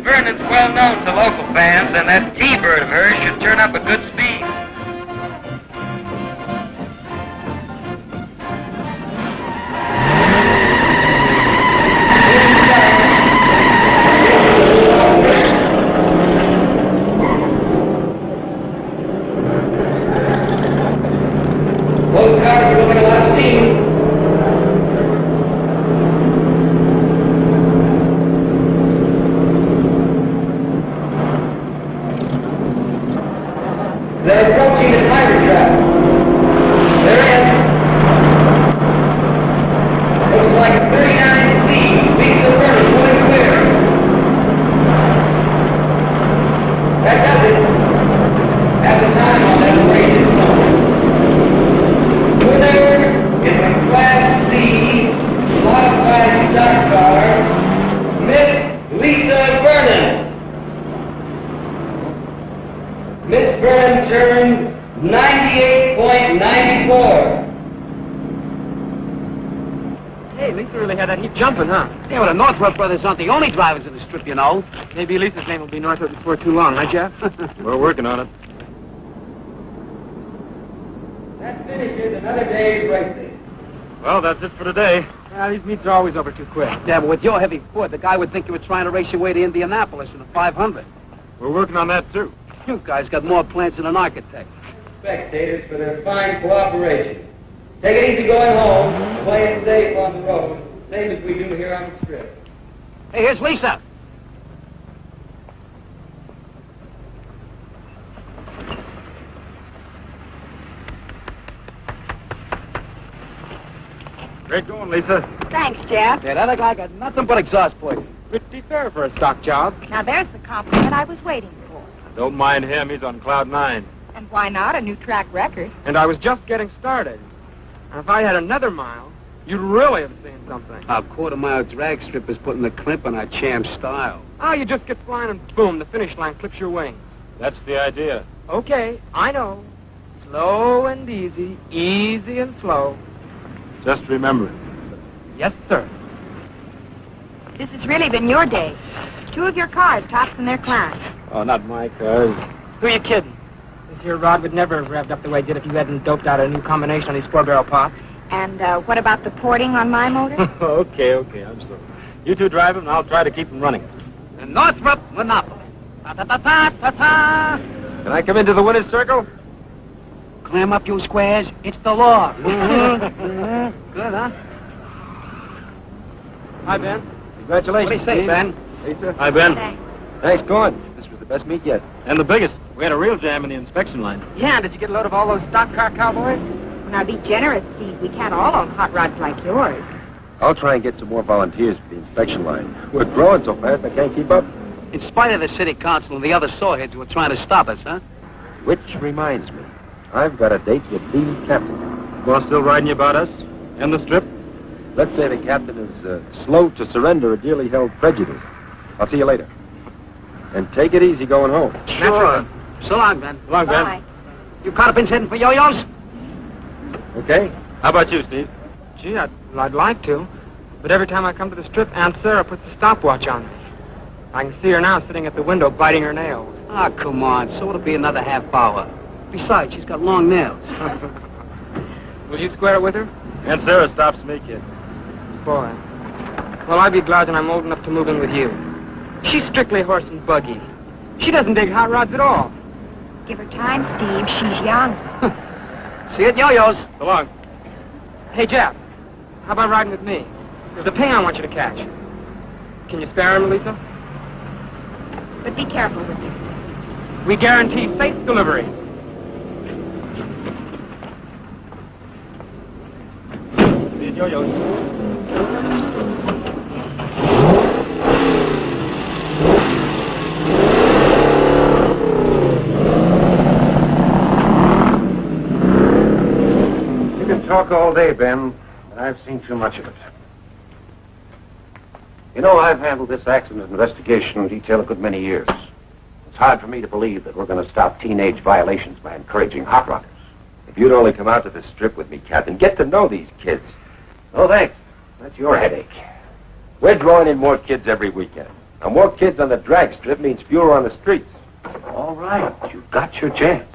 Vernon's well known to local fans, and that T-Bird of hers should turn up a good speed. Both cars are moving a lot of steam. They're approaching the tiger trap. They're in. Looks like a 39C. Beats the first, going clear. That does it. At the time on that range is number. Winner is a Class C modified stock car, Miss Lisa Vernon. Miss Vernon turned 98.94. Hey, Lisa really had that heap jumping, huh? Yeah, well, the Northrup brothers aren't the only drivers in the strip, you know. Maybe Lisa's name will be Northrup before too long, huh, Jeff? We're working on it. That finishes another day's racing. Well, that's it for today. Well, these meets are always over too quick. Yeah, but with your heavy Ford, the guy would think you were trying to race your way to Indianapolis in a 500. We're working on that, too. You guys got more plans than an architect. Spectators for their fine cooperation. Take it easy going home. Play it safe on the road. Same as we do here on the strip. Hey, here's Lisa. Great going, Lisa. Thanks, Jeff. Yeah, that other guy got nothing but exhaust poison. Pretty fair for a stock job. Now, there's the compliment I was waiting for. Don't mind him. He's on cloud 9. And why not? A new track record. And I was just getting started. And if I had another mile, you'd really have seen something. Our quarter-mile drag strip is putting the crimp on our champ style. Oh, you just get flying and boom, the finish line clips your wings. That's the idea. Okay, I know. Slow and easy, easy and slow. Just remember it. Yes, sir. This has really been your day. 2 of your cars tops in their class. Oh, not my cars. Who are you kidding? This here rod would never have revved up the way it did if you hadn't doped out a new combination on these 4-barrel pots. And what about the porting on my motor? okay, I'm sorry. You two drive him, and I'll try to keep him running. The Northrup Monopoly. Ta-ta-ta-ta-ta-ta. Can I come into the winner's circle? Clam up, you squares. It's the law. Good, huh? Hi, Ben. Congratulations. What do you say, Ben? Lisa. Hi, Ben. Thanks. Nice going. This was the best meet yet. And the biggest. We had a real jam in the inspection line. Yeah, did you get a load of all those stock car cowboys? Now, be generous, Steve. We can't all own hot rods like yours. I'll try and get some more volunteers for the inspection line. We're growing so fast I can't keep up. In spite of the city council and the other sawheads who are trying to stop us, huh? Which reminds me, I've got a date with the captain. Boss still riding you about us? And the strip? Let's say the captain is slow to surrender a dearly held prejudice. I'll see you later. And take it easy going home. Sure. So long, Ben. So long, Ben. Bye. You carpins heading for yo-yos? Okay? How about you, Steve? Gee, I'd like to. But every time I come to the strip, Aunt Sarah puts a stopwatch on me. I can see her now sitting at the window biting her nails. Ah, come on. So it'll be another half hour. Besides, she's got long nails. Will you square it with her? Aunt Sarah stops me, kid. Boy. Well, I'd be glad that I'm old enough to move in with you. She's strictly horse and buggy. She doesn't dig hot rods at all. Give her time, Steve. She's young. See you at yo-yos. So long. Hey, Jeff, how about riding with me? There's a ping I want you to catch. Can you spare him, Lisa? But be careful with it. We guarantee safe delivery. See you at yo-yos. You can talk all day, Ben, but I've seen too much of it. You know, I've handled this accident investigation detail a good many years. It's hard for me to believe that we're going to stop teenage violations by encouraging hot rodders. If you'd only come out to this strip with me, Captain, get to know these kids. Oh, thanks. That's your headache. We're drawing in more kids every weekend. Now, more kids on the drag strip means fewer on the streets. All right, you've got your chance.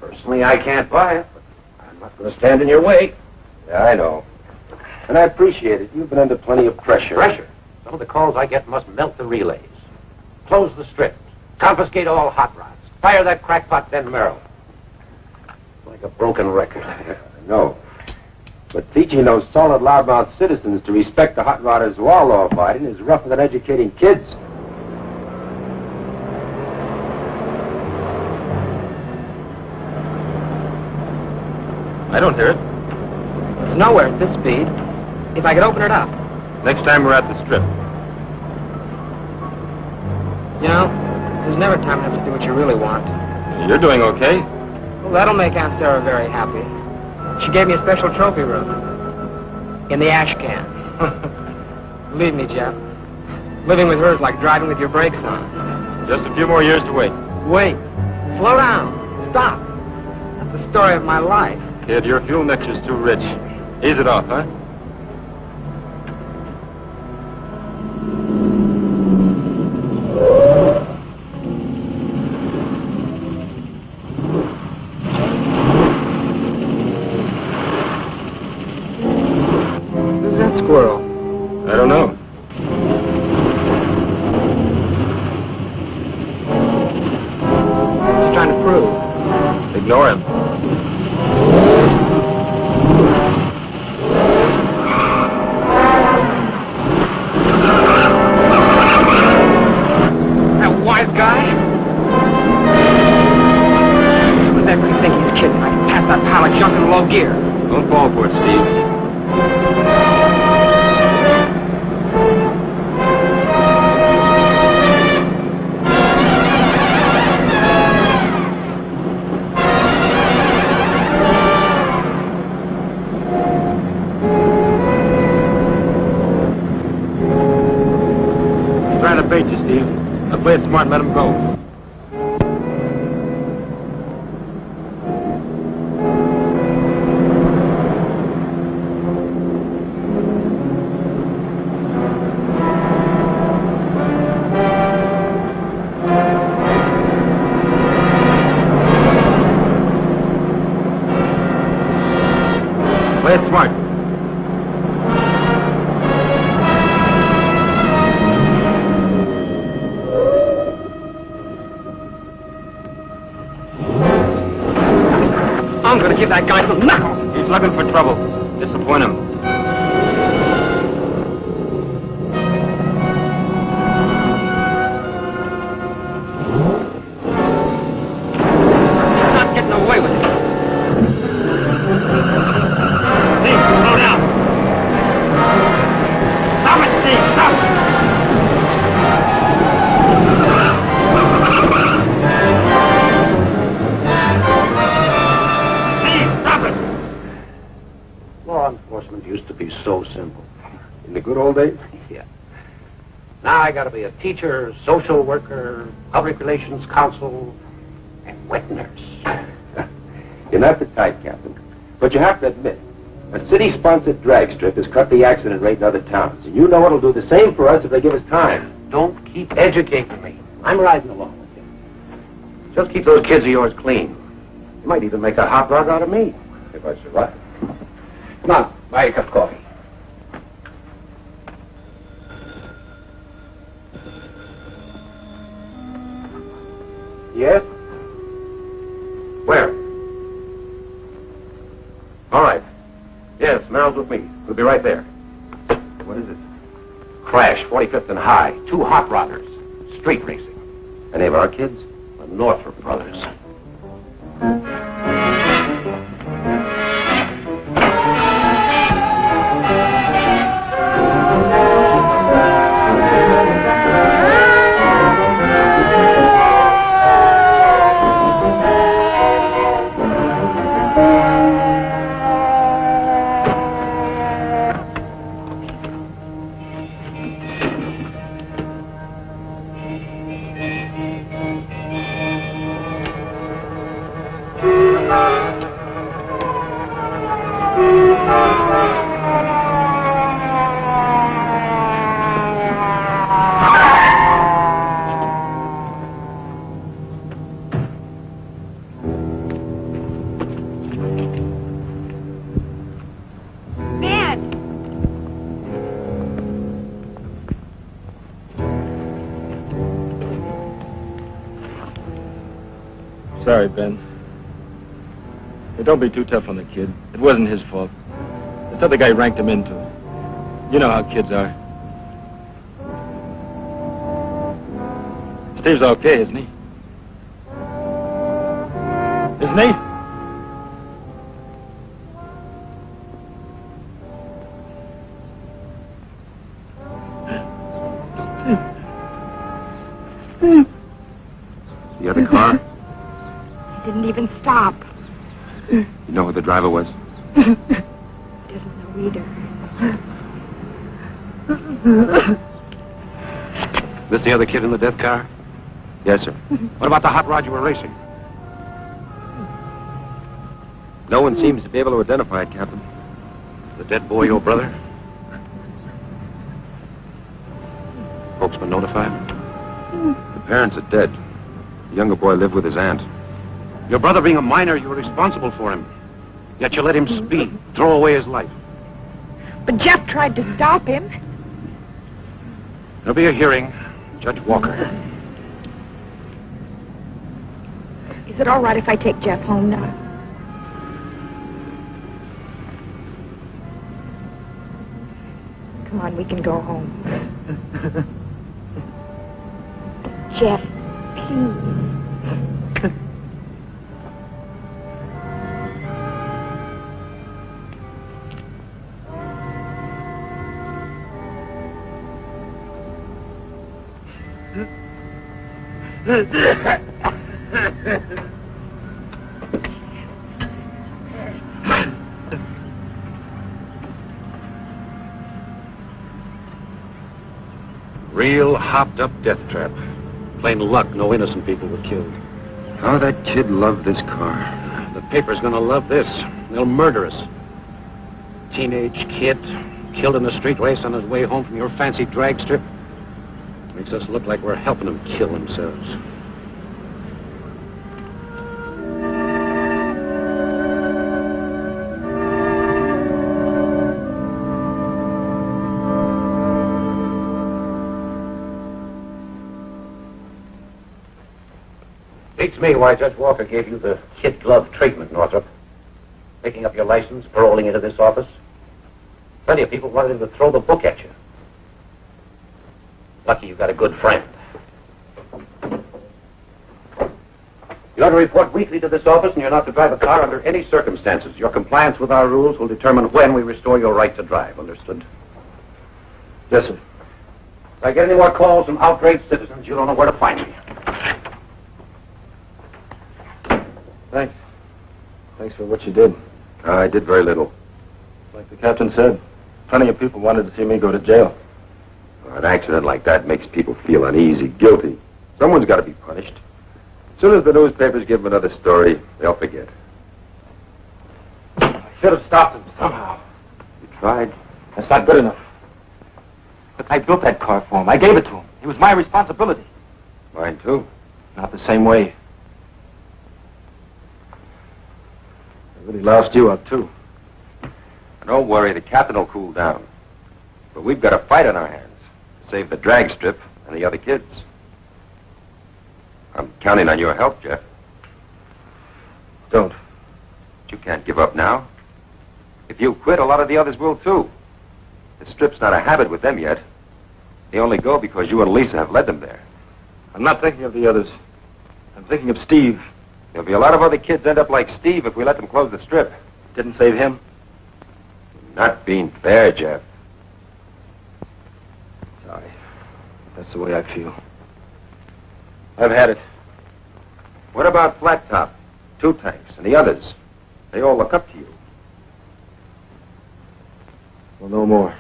Personally, I can't buy it, but I'm not going to stand in your way. Yeah, I know. And I appreciate it. You've been under plenty of pressure. Pressure? Some of the calls I get must melt the relays. Close the strip. Confiscate all hot rods. Fire that crackpot, then Merrill. Like a broken record. I know. But teaching those solid, loudmouth citizens to respect the hot rodders who are law-abiding is rougher than educating kids. I don't hear it. It's nowhere at this speed. If I could open it up. Next time we're at the strip. You know, there's never time enough to do what you really want. You're doing okay. Well, that'll make Aunt Sarah very happy. She gave me a special trophy room. In the ash can. Believe me, Jeff. Living with her is like driving with your brakes on. Just a few more years to wait. Wait. Slow down. Stop. That's the story of my life. Kid, your fuel mixture's too rich. Ease it off, huh? Who's that squirrel? I don't know. What's he trying to prove? Ignore him. Gear. Don't fall for it, Steve. He's trying to bait you, Steve. Now play it smart and let him go. Play it smart. I'm gonna give that guy some knuckles. He's looking for trouble. Disappoint him. You're not getting away with it. Steve, slow down. Stop it, Steve, stop it. Steve, stop it. Law enforcement used to be so simple. In the good old days? Yeah. Now I gotta be a teacher, social worker, public relations counsel, and wet nurse. You're not the type, Captain. But you have to admit, a city-sponsored drag strip has cut the accident rate in other towns. And you know it'll do the same for us if they give us time. Don't keep educating me. I'm riding along with you. Just keep those kids of yours clean. You might even make a hot rod out of me, if I survive. Come on, buy a cup of coffee. Yes? Where? All right. Yes, Merrill's with me. We'll be right there. What is it? Crash, 45th and High. 2 hot rodders. Street racing. Any of our kids? The Northrup brothers. Sorry, Ben. Hey, don't be too tough on the kid. It wasn't his fault. This other guy ranked him into it. You know how kids are. Steve's okay, isn't he? Isn't he? The other car? He didn't even stop. You know who the driver was? He doesn't know either. This the other kid in the death car? Yes, sir. What about the hot rod you were racing? No one seems to be able to identify it, Captain. The dead boy your brother? Folks been notified? The parents are dead. The younger boy lived with his aunt. Your brother being a minor, you were responsible for him. Yet you let him speed, throw away his life. But Jeff tried to stop him. There'll be a hearing. Judge Walker. Is it all right if I take Jeff home now? Come on, we can go home. Jeff, please. Real hopped-up death trap. Plain luck, no innocent people were killed. Oh, that kid loved this car. The paper's gonna love this. They'll murder us. Teenage kid, killed in a street race on his way home from your fancy drag strip. Makes us look like we're helping them kill themselves. Beats me why Judge Walker gave you the kid glove treatment, Northrup. Picking up your license, paroling into this office. Plenty of people wanted him to throw the book at you. Lucky you got a good friend. You're to report weekly to this office, and you're not to drive a car under any circumstances. Your compliance with our rules will determine when we restore your right to drive. Understood? Yes, sir. If I get any more calls from outraged citizens, you don't know where to find me. Thanks. Thanks for what you did. I did very little. Like the captain said, plenty of people wanted to see me go to jail. An accident like that makes people feel uneasy, guilty. Someone's got to be punished. As soon as the newspapers give them another story, they'll forget. I should have stopped him somehow. You tried? That's not good enough. But I built that car for him. I gave it to him. It was my responsibility. Mine, too. Not the same way. I really loused you up, too. Don't worry, the captain will cool down. But we've got a fight on our hands. Save the drag strip and the other kids. I'm counting on your help, Jeff. Don't. But you can't give up now. If you quit, a lot of the others will, too. The strip's not a habit with them yet. They only go because you and Lisa have led them there. I'm not thinking of the others. I'm thinking of Steve. There'll be a lot of other kids end up like Steve if we let them close the strip. Didn't save him? Not being fair, Jeff. Sorry. That's the way I feel. I've had it. What about Flat Top, Two Tanks, and the others? They all look up to you. Well, no more.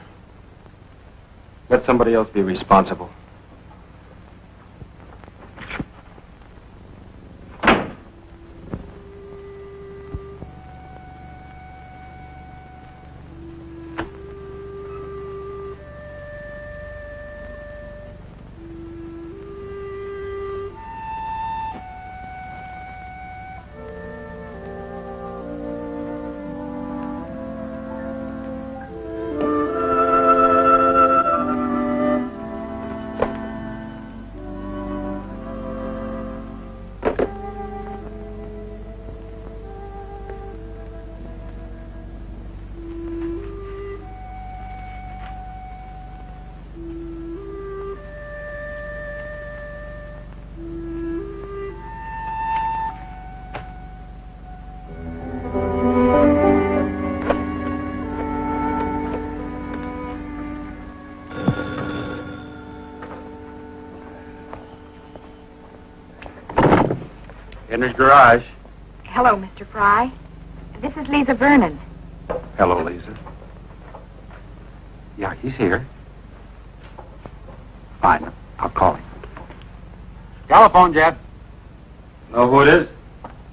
Let somebody else be responsible. In his garage. Hello, Mr. Fry. This is Lisa Vernon. Hello, Lisa. Yeah, he's here. Fine. I'll call him. Telephone, Jeff. Know who it is?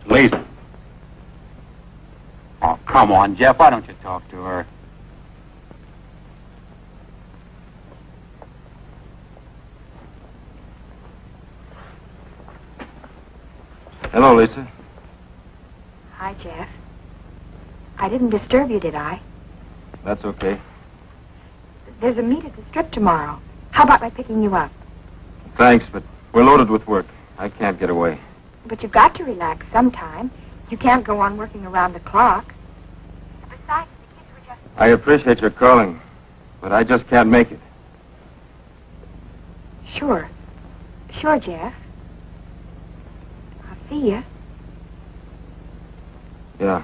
Lisa. Oh, come on, Jeff. Why don't you talk to her? Hello, Lisa. Hi, Jeff. I didn't disturb you, did I? That's okay. There's a meet at the Strip tomorrow. How about my picking you up? Thanks, but we're loaded with work. I can't get away. But you've got to relax sometime. You can't go on working around the clock. Besides, the kids were just... I appreciate your calling, but I just can't make it. Sure. Sure, Jeff. I'll see you. Yeah.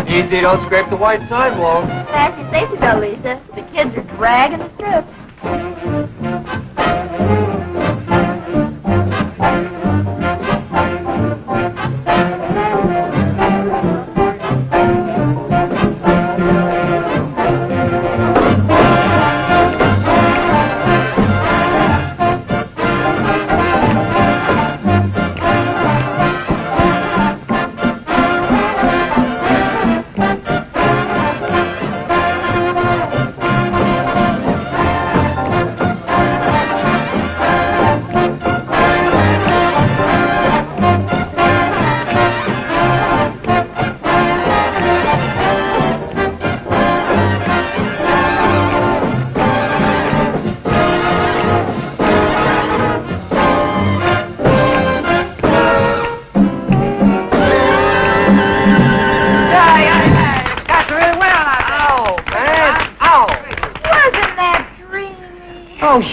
Easy, don't scrape the white sidewalk. As you say so, Lisa. The kids are dragging the strip.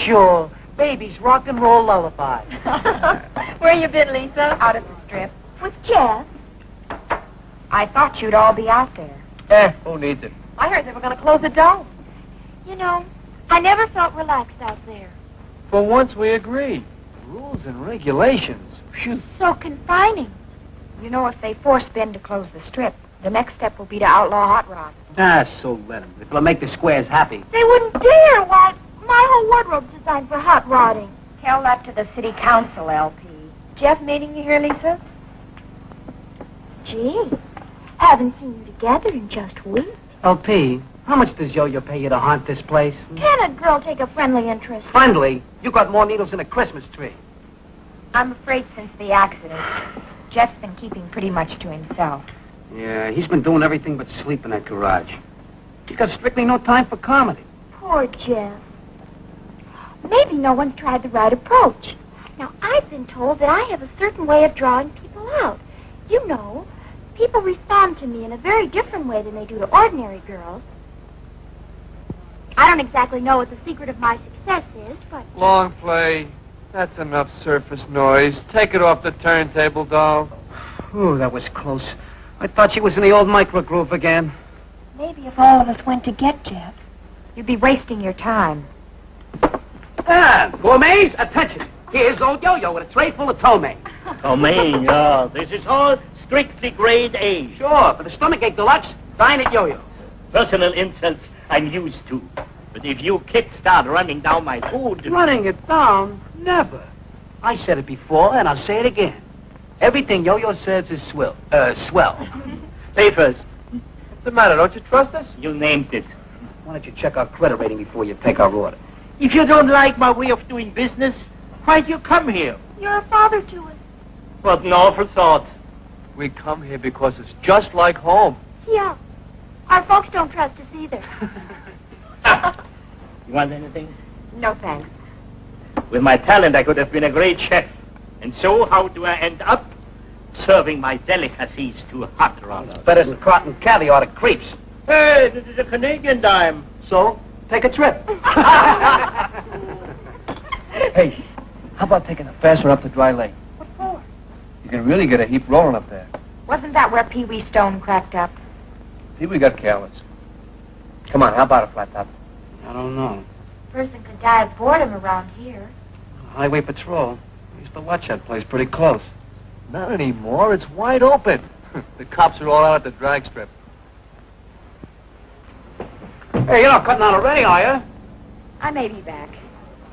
Sure. Baby's rock and roll lullaby. Where you been, Lisa? Out at the Strip. With Jeff. I thought you'd all be out there. Who needs it? I heard they were going to close the dome. You know, I never felt relaxed out there. For once we agree. Rules and regulations. Phew. So confining. You know, if they force Ben to close the Strip, the next step will be to outlaw hot rods. So let them. It'll make the squares happy. They wouldn't dare. Why, my whole wardrobe's designed for hot rodding. Tell that to the city council, L.P. Jeff meeting you here, Lisa? Gee, haven't seen you together in just weeks. L.P., how much does Yo-Yo pay you to haunt this place? Can a girl take a friendly interest? Friendly? You got more needles than a Christmas tree. I'm afraid since the accident, Jeff's been keeping pretty much to himself. Yeah, he's been doing everything but sleep in that garage. He's got strictly no time for comedy. Poor Jeff. Maybe no one's tried the right approach. Now, I've been told that I have a certain way of drawing people out. You know, people respond to me in a very different way than they do to ordinary girls. I don't exactly know what the secret of my success is, but... Long play. That's enough surface noise. Take it off the turntable, doll. Ooh, that was close. I thought she was in the old microgroove again. Maybe if all of us went to get Jeff, you'd be wasting your time. Gourmets, attention. Here's old Yo-Yo with a tray full of ptomaine. Ptomaine, this is all strictly grade A. Sure, for the stomachache deluxe, dine at Yo-Yo. Personal insults I'm used to. But if you kids start running down my food... Running it down? Never. I said it before, and I'll say it again. Everything Yo-Yo says is swell. Say first. What's the matter? Don't you trust us? You named it. Why don't you check our credit rating before you take our order? If you don't like my way of doing business, why'd you come here? You're a father to us. But no for thought. We come here because it's just like home. Yeah. Our folks don't trust us either. You want anything? No, thanks. With my talent, I could have been a great chef. And so, how do I end up? Serving my delicacies to hot rodders. It's better than cotton caviar to creeps. Hey, this is a Canadian dime. So, take a trip. Hey, how about taking a fast one up to Dry Lake? What for? You can really get a heap rolling up there. Wasn't that where Pee Wee Stone cracked up? We got careless. Come on, how about a flat top? I don't know. Person could die of boredom around here. Highway Patrol. We used to watch that place pretty close. Not anymore. It's wide open. The cops are all out at the drag strip. Hey, you're not cutting out already, are you? I may be back.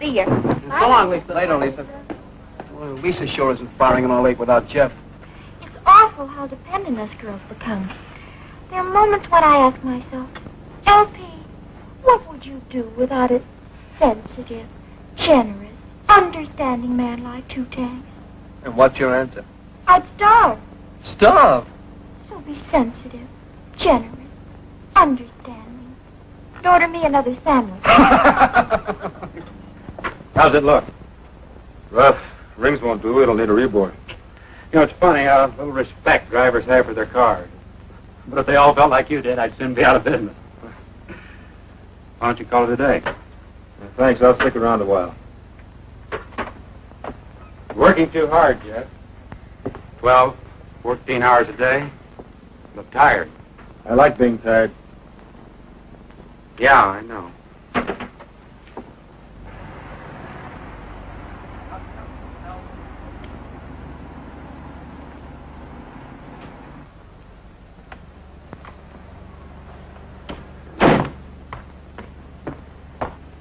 See ya. So long, Lisa. Later, Lisa. Well, Lisa sure isn't firing in our lake without Jeff. It's awful how dependent us girls become. There are moments when I ask myself, LP, what would you do without a sensitive, generous, understanding man like Two Tanks? And what's your answer? I'd starve. Starve? So be sensitive, generous, understanding. And order me another sandwich. How's it look? Rough. Rings won't do. It'll need a reboard. You know, it's funny how little respect drivers have for their cars. But if they all felt like you did, I'd soon be out of business. Why don't you call it a day? Thanks. I'll stick around a while. Working too hard, Jeff. 12, 14 hours a day. Look tired. I like being tired. Yeah, I know.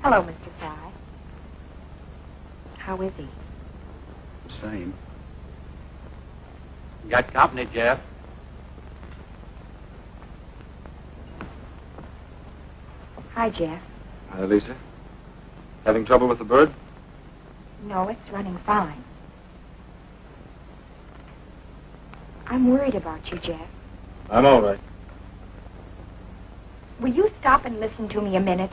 Hello, Mr. Fry. How is he? The same. You got company, Jeff. Hi, Jeff. Hi, Lisa. Having trouble with the bird? No, it's running fine. I'm worried about you, Jeff. I'm all right. Will you stop and listen to me a minute?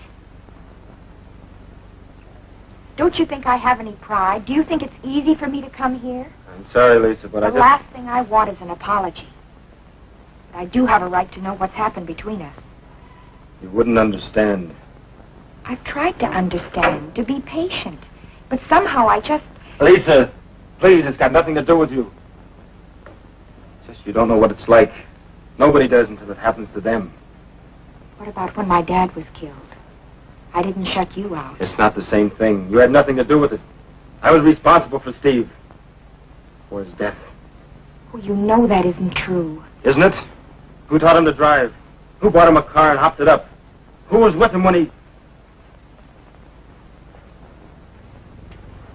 Don't you think I have any pride? Do you think it's easy for me to come here? I'm sorry, Lisa, but The last thing I want is an apology. But I do have a right to know what's happened between us. You wouldn't understand. I've tried to understand, to be patient. But somehow I just... Lisa, please, it's got nothing to do with you. It's just you don't know what it's like. Nobody does until it happens to them. What about when my dad was killed? I didn't shut you out. It's not the same thing. You had nothing to do with it. I was responsible for Steve. For his death. Well, you know that isn't true. Isn't it? Who taught him to drive? Who bought him a car and hopped it up? Who was with him when he...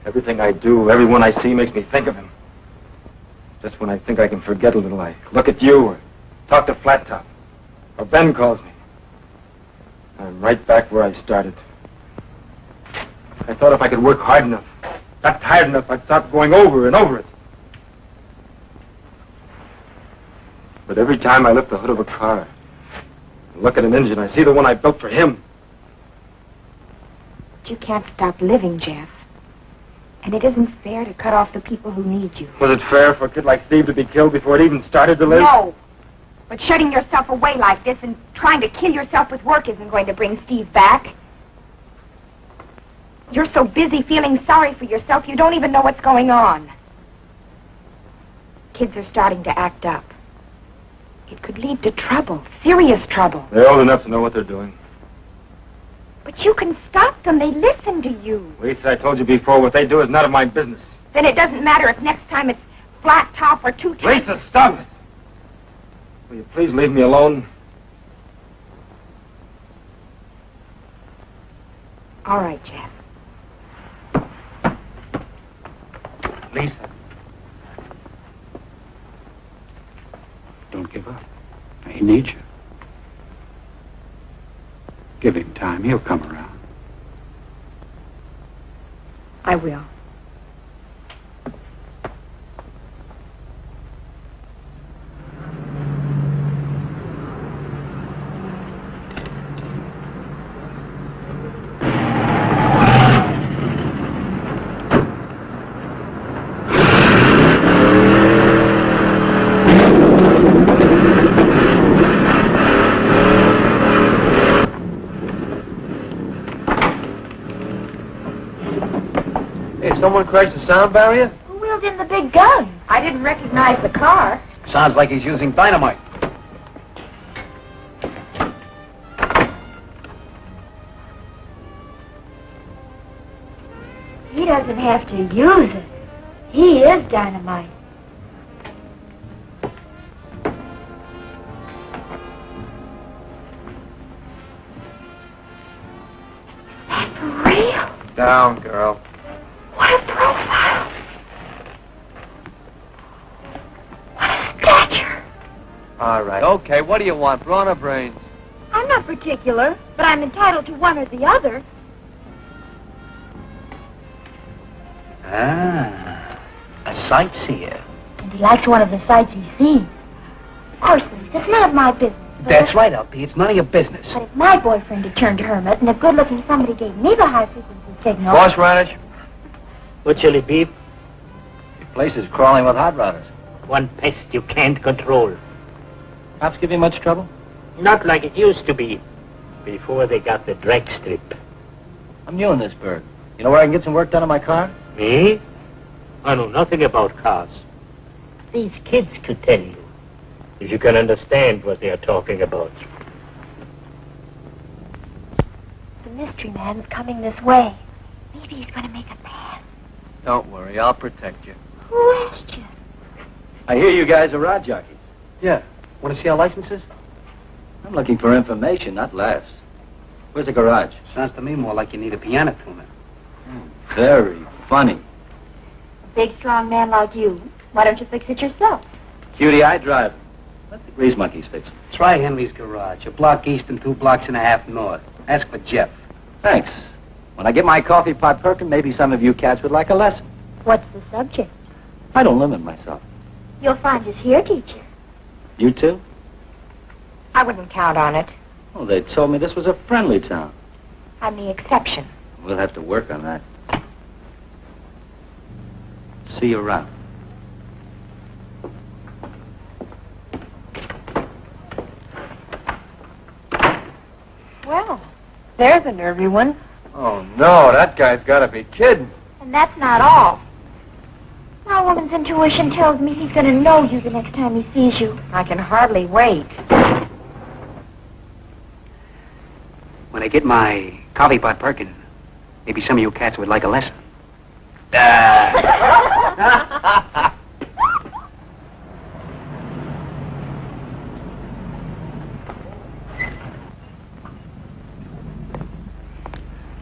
Everything I do, everyone I see makes me think of him. Just when I think I can forget a little, I look at you or talk to Flat Top. Or Ben calls me. I'm right back where I started. I thought if I could work hard enough, got tired enough, I'd stop going over and over it. But every time I lift the hood of a car and look at an engine, I see the one I built for him. But you can't stop living, Jeff. And it isn't fair to cut off the people who need you. Was it fair for a kid like Steve to be killed before it even started to live? No. But shutting yourself away like this and trying to kill yourself with work isn't going to bring Steve back. You're so busy feeling sorry for yourself, you don't even know what's going on. Kids are starting to act up. It could lead to trouble, serious trouble. They're old enough to know what they're doing. But you can stop them. They listen to you. Lisa, I told you before, what they do is none of my business. Then it doesn't matter if next time it's Flat Top or Two Tanks. Lisa, stop it! Will you please leave me alone? All right, Jeff. Lisa. Don't give up. He needs you. Give him time. He'll come around. I will. Someone crashed the sound barrier? Who wheeled in the big gun? I didn't recognize the car. Sounds like he's using dynamite. He doesn't have to use it. He is dynamite. That's real. Down, girl. What a profile. What a stature. All right. Okay, what do you want, brawn or brains? I'm not particular, but I'm entitled to one or the other. Ah, a sightseer. And he likes one of the sights he sees. Of course, Lee, it's none of my business. That's right, L.P. It's none of your business. But if my boyfriend had turned Herman, and if good-looking somebody gave me the high-frequency signal... Horseradish? What shall it be? The place is crawling with hot rodders. One pest you can't control. Cops give you much trouble? Not like it used to be, before they got the drag strip. I'm new in this burg. You know where I can get some work done on my car? Me? I know nothing about cars. These kids could tell you, if you can understand what they are talking about. The mystery man's coming this way. Maybe he's going to make a pass. Don't worry, I'll protect you. Who asked you? I hear you guys are rod jockeys. Yeah. Want to see our licenses? I'm looking for information, not laughs. Where's the garage? Sounds to me more like you need a piano tuner. Very funny. A big, strong man like you. Why don't you fix it yourself? Cutie, I drive. Let the grease monkeys fix it. Try Henry's garage, a block east and 2 blocks and a half north. Ask for Jeff. Thanks. When I get my coffee pot perking, maybe some of you cats would like a lesson. What's the subject? I don't limit myself. You'll find us here, teacher. You too? I wouldn't count on it. Oh, they told me this was a friendly town. I'm the exception. We'll have to work on that. See you around. Well, there's a nervy one. Oh, no, that guy's got to be kidding. And that's not all. My woman's intuition tells me he's going to know you the next time he sees you. I can hardly wait. When I get my coffee pot perking, maybe some of you cats would like a lesson.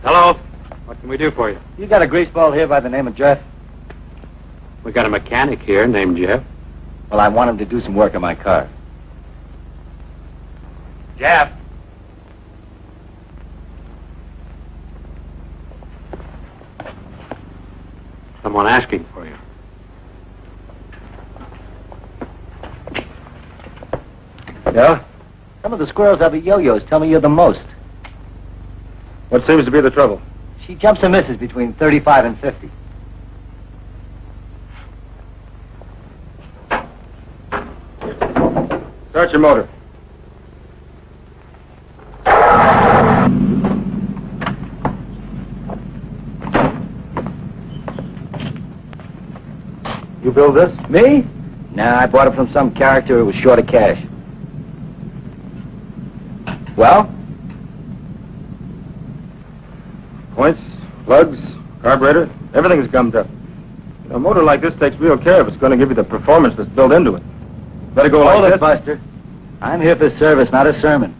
Hello. What can we do for you? You got a greaseball here by the name of Jeff? We got a mechanic here named Jeff. Well, I want him to do some work on my car. Jeff. Someone asking for you. Yeah? Some of the squirrels have yo-yos tell me you're the most. What seems to be the trouble? She jumps and misses between 35 and 50. Start your motor. You build this? Me? Nah, I bought it from some character who was short of cash. Well? Points, plugs, carburetor, everything's gummed up. A motor like this takes real care if it's going to give you the performance that's built into it. Better go Hold like it, this. Buster. I'm here for service, not a sermon.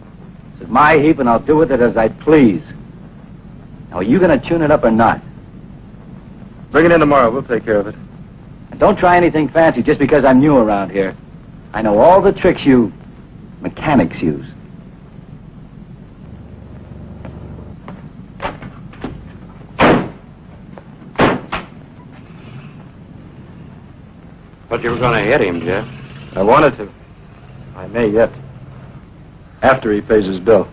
This is my heap, and I'll do with it as I please. Now, are you going to tune it up or not? Bring it in tomorrow. We'll take care of it. And don't try anything fancy just because I'm new around here. I know all the tricks you mechanics use. Thought you were going to hit him, Jeff. I wanted to. I may yet. After he pays his bill.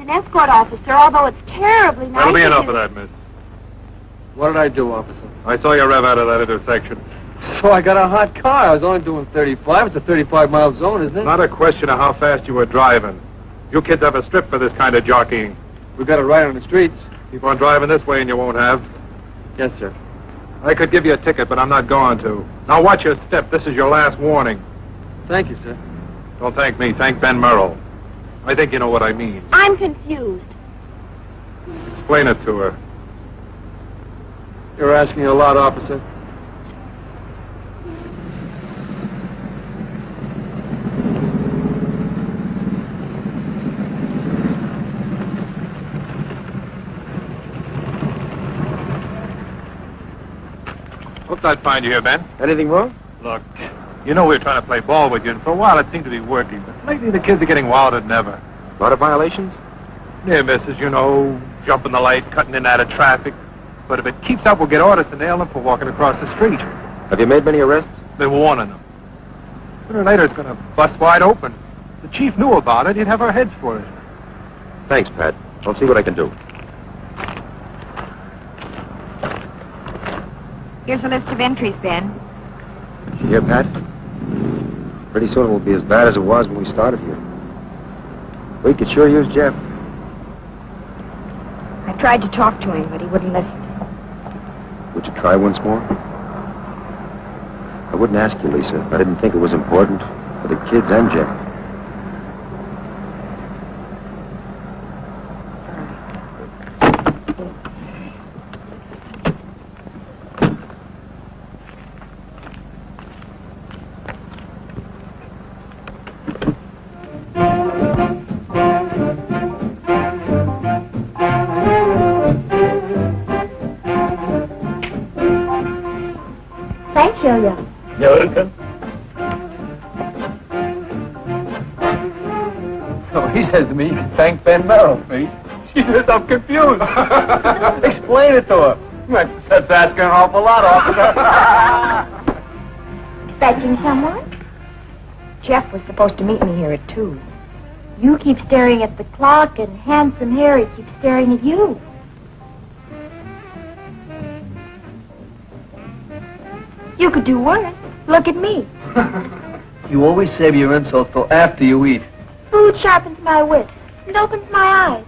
Escort officer, although it's terribly nice. That'll be enough of that, miss. What did I do, officer? I saw you rev out of that intersection. So I got a hot car. I was only doing 35. It's a 35-mile zone, isn't it? Not a question of how fast you were driving. You kids have a strip for this kind of jockeying. We got it right on the streets. Keep on driving this way and you won't have. Yes, sir. I could give you a ticket, but I'm not going to. Now watch your step. This is your last warning. Thank you, sir. Don't thank me. Thank Ben Merrill. I think you know what I mean. I'm confused. Explain it to her. You're asking a lot, officer. Hoped I'd find you here, Ben. Anything wrong? Look, you know we were trying to play ball with you, and for a while it seemed to be working, but lately the kids are getting wilder than ever. A lot of violations? Near misses, you know, jumping the light, cutting in and out of traffic. But if it keeps up, we'll get orders to nail them for walking across the street. Have you made many arrests? They're warning them. Sooner or later it's going to bust wide open. The chief knew about it. He'd have our heads for it. Thanks, Pat. I'll see what I can do. Here's a list of entries, Ben. Did you hear, Pat? Pretty soon it will be as bad as it was when we started here. We could sure use Jeff. I tried to talk to him, but he wouldn't listen. Would you try once more? I wouldn't ask you, Lisa. I didn't think it was important for the kids and Jeff. You're welcome. So he says to me, thank Ben Merrill, me. She says I'm confused. Explain it to her. That's asking an awful lot, officer. Fetching someone? Jeff was supposed to meet me here at 2. You keep staring at the clock, and Handsome Harry keeps staring at you. You could do worse. Look at me. You always save your insults till after you eat. Food sharpens my wits and opens my eyes.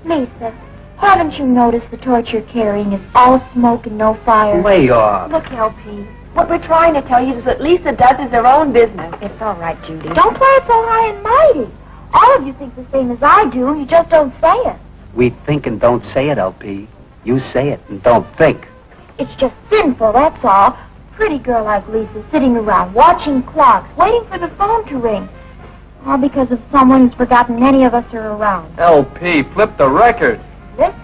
Lisa, haven't you noticed the torch you're carrying is all smoke and no fire? Way off. Look, LP. What we're trying to tell you is what Lisa does is her own business. It's all right, Judy. Don't play it so high and mighty. All of you think the same as I do. You just don't say it. We think and don't say it, LP. You say it and don't think. It's just sinful, that's all. Pretty girl like Lisa sitting around watching clocks, waiting for the phone to ring. All because of someone who's forgotten any of us are around. LP, flip the record. Listen,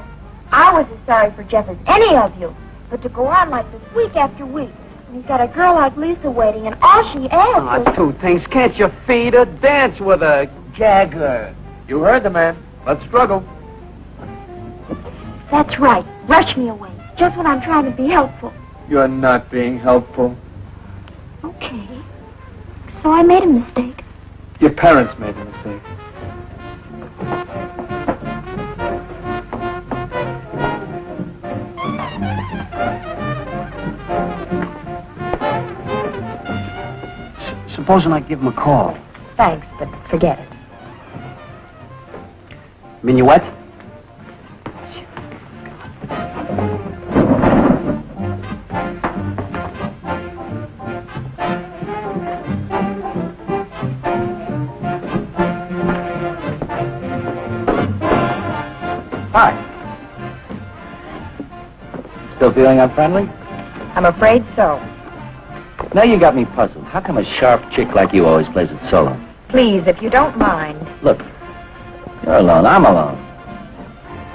I was as sorry for Jeff as any of you. But to go on like this week after week, and he's got a girl like Lisa waiting, and all she asks is... Two things. Can't you feed her? Dance with her. Gag her. You heard the man. Let's struggle. That's right. Rush me away. Just when I'm trying to be helpful. You're not being helpful. Okay. So I made a mistake. Your parents made a mistake. Supposing I give him a call. Thanks, but forget it. Minuet? Still feeling unfriendly? I'm afraid so. Now you got me puzzled. How come a sharp chick like you always plays it solo? Please, if you don't mind. Look, you're alone. I'm alone.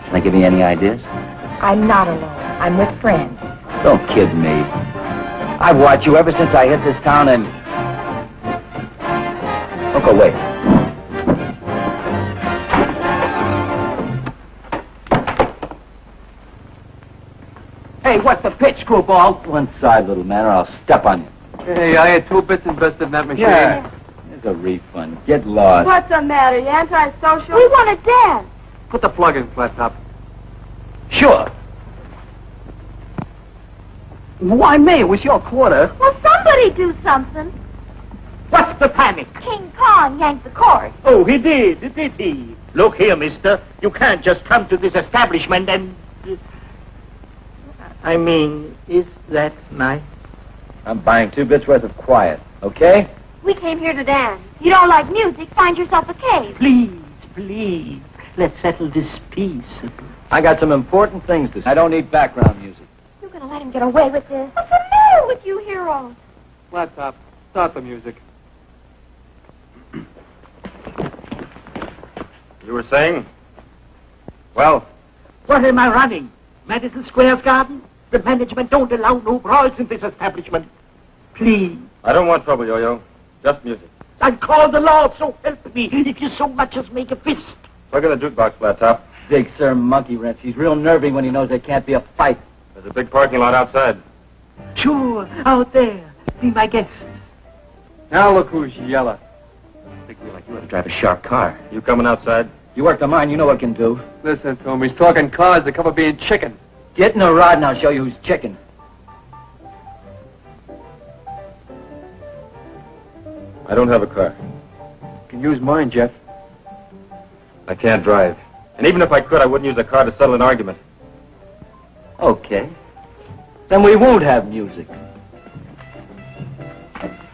Can I give you any ideas? I'm not alone. I'm with friends. Don't kid me. I've watched you ever since I hit this town and... Don't go away. Hey, what's the pitch, screwball? One side, little man, or I'll step on you. Hey, I had 2 bits invested in that machine. Yeah. Here's a refund. Get lost. What's the matter? You antisocial? We want to dance. Put the plug in, Flat Top. Sure. Why, me? It was your quarter. Well, somebody do something. What's the panic? King Kong yanked the cord. Oh, he did he? Look here, mister. You can't just come to this establishment and... I mean, is that nice? I'm buying 2 bits worth of quiet, okay? We came here to dance. You don't like music, find yourself a cave. Please. Let's settle this peaceably. I got some important things to say. I don't need background music. You're going to let him get away with this? What's the matter with you heroes? Flat Top, start the music. You were saying? Well? What am I running? Madison Square's garden? The management don't allow no brawls in this establishment. Please. I don't want trouble, Yo-Yo. Just music. I'll call the law, so help me, if you so much as make a fist. Look at the jukebox, Flat Top. Big Sir Monkey Wrench. He's real nervy when he knows there can't be a fight. There's a big parking lot outside. Sure, out there. Be my guest. Now look who's yelling. You ought to drive a sharp car. You coming outside? You work the mine, you know what it can do. Listen to him. He's talking cars that come of being chicken. Get in a rod and I'll show you who's chicken. I don't have a car. You can use mine, Jeff. I can't drive. And even if I could, I wouldn't use a car to settle an argument. Okay. Then we won't have music.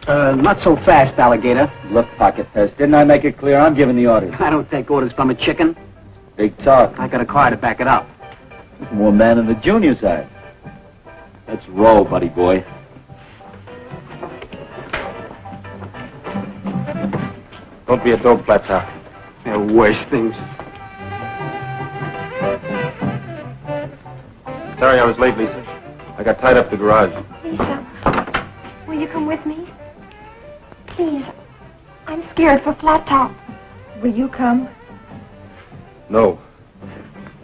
Not so fast, alligator. Look, Pocket Pest, didn't I make it clear? I'm giving the orders. I don't take orders from a chicken. Big talk. I got a car to back it up. More man on the junior side. Let's roll, buddy boy. Don't be a dope, Flat Top. There are worse things. Sorry I was late, Lisa. I got tied up at the garage. Lisa, will you come with me? Please, I'm scared for Flat Top. Will you come? No.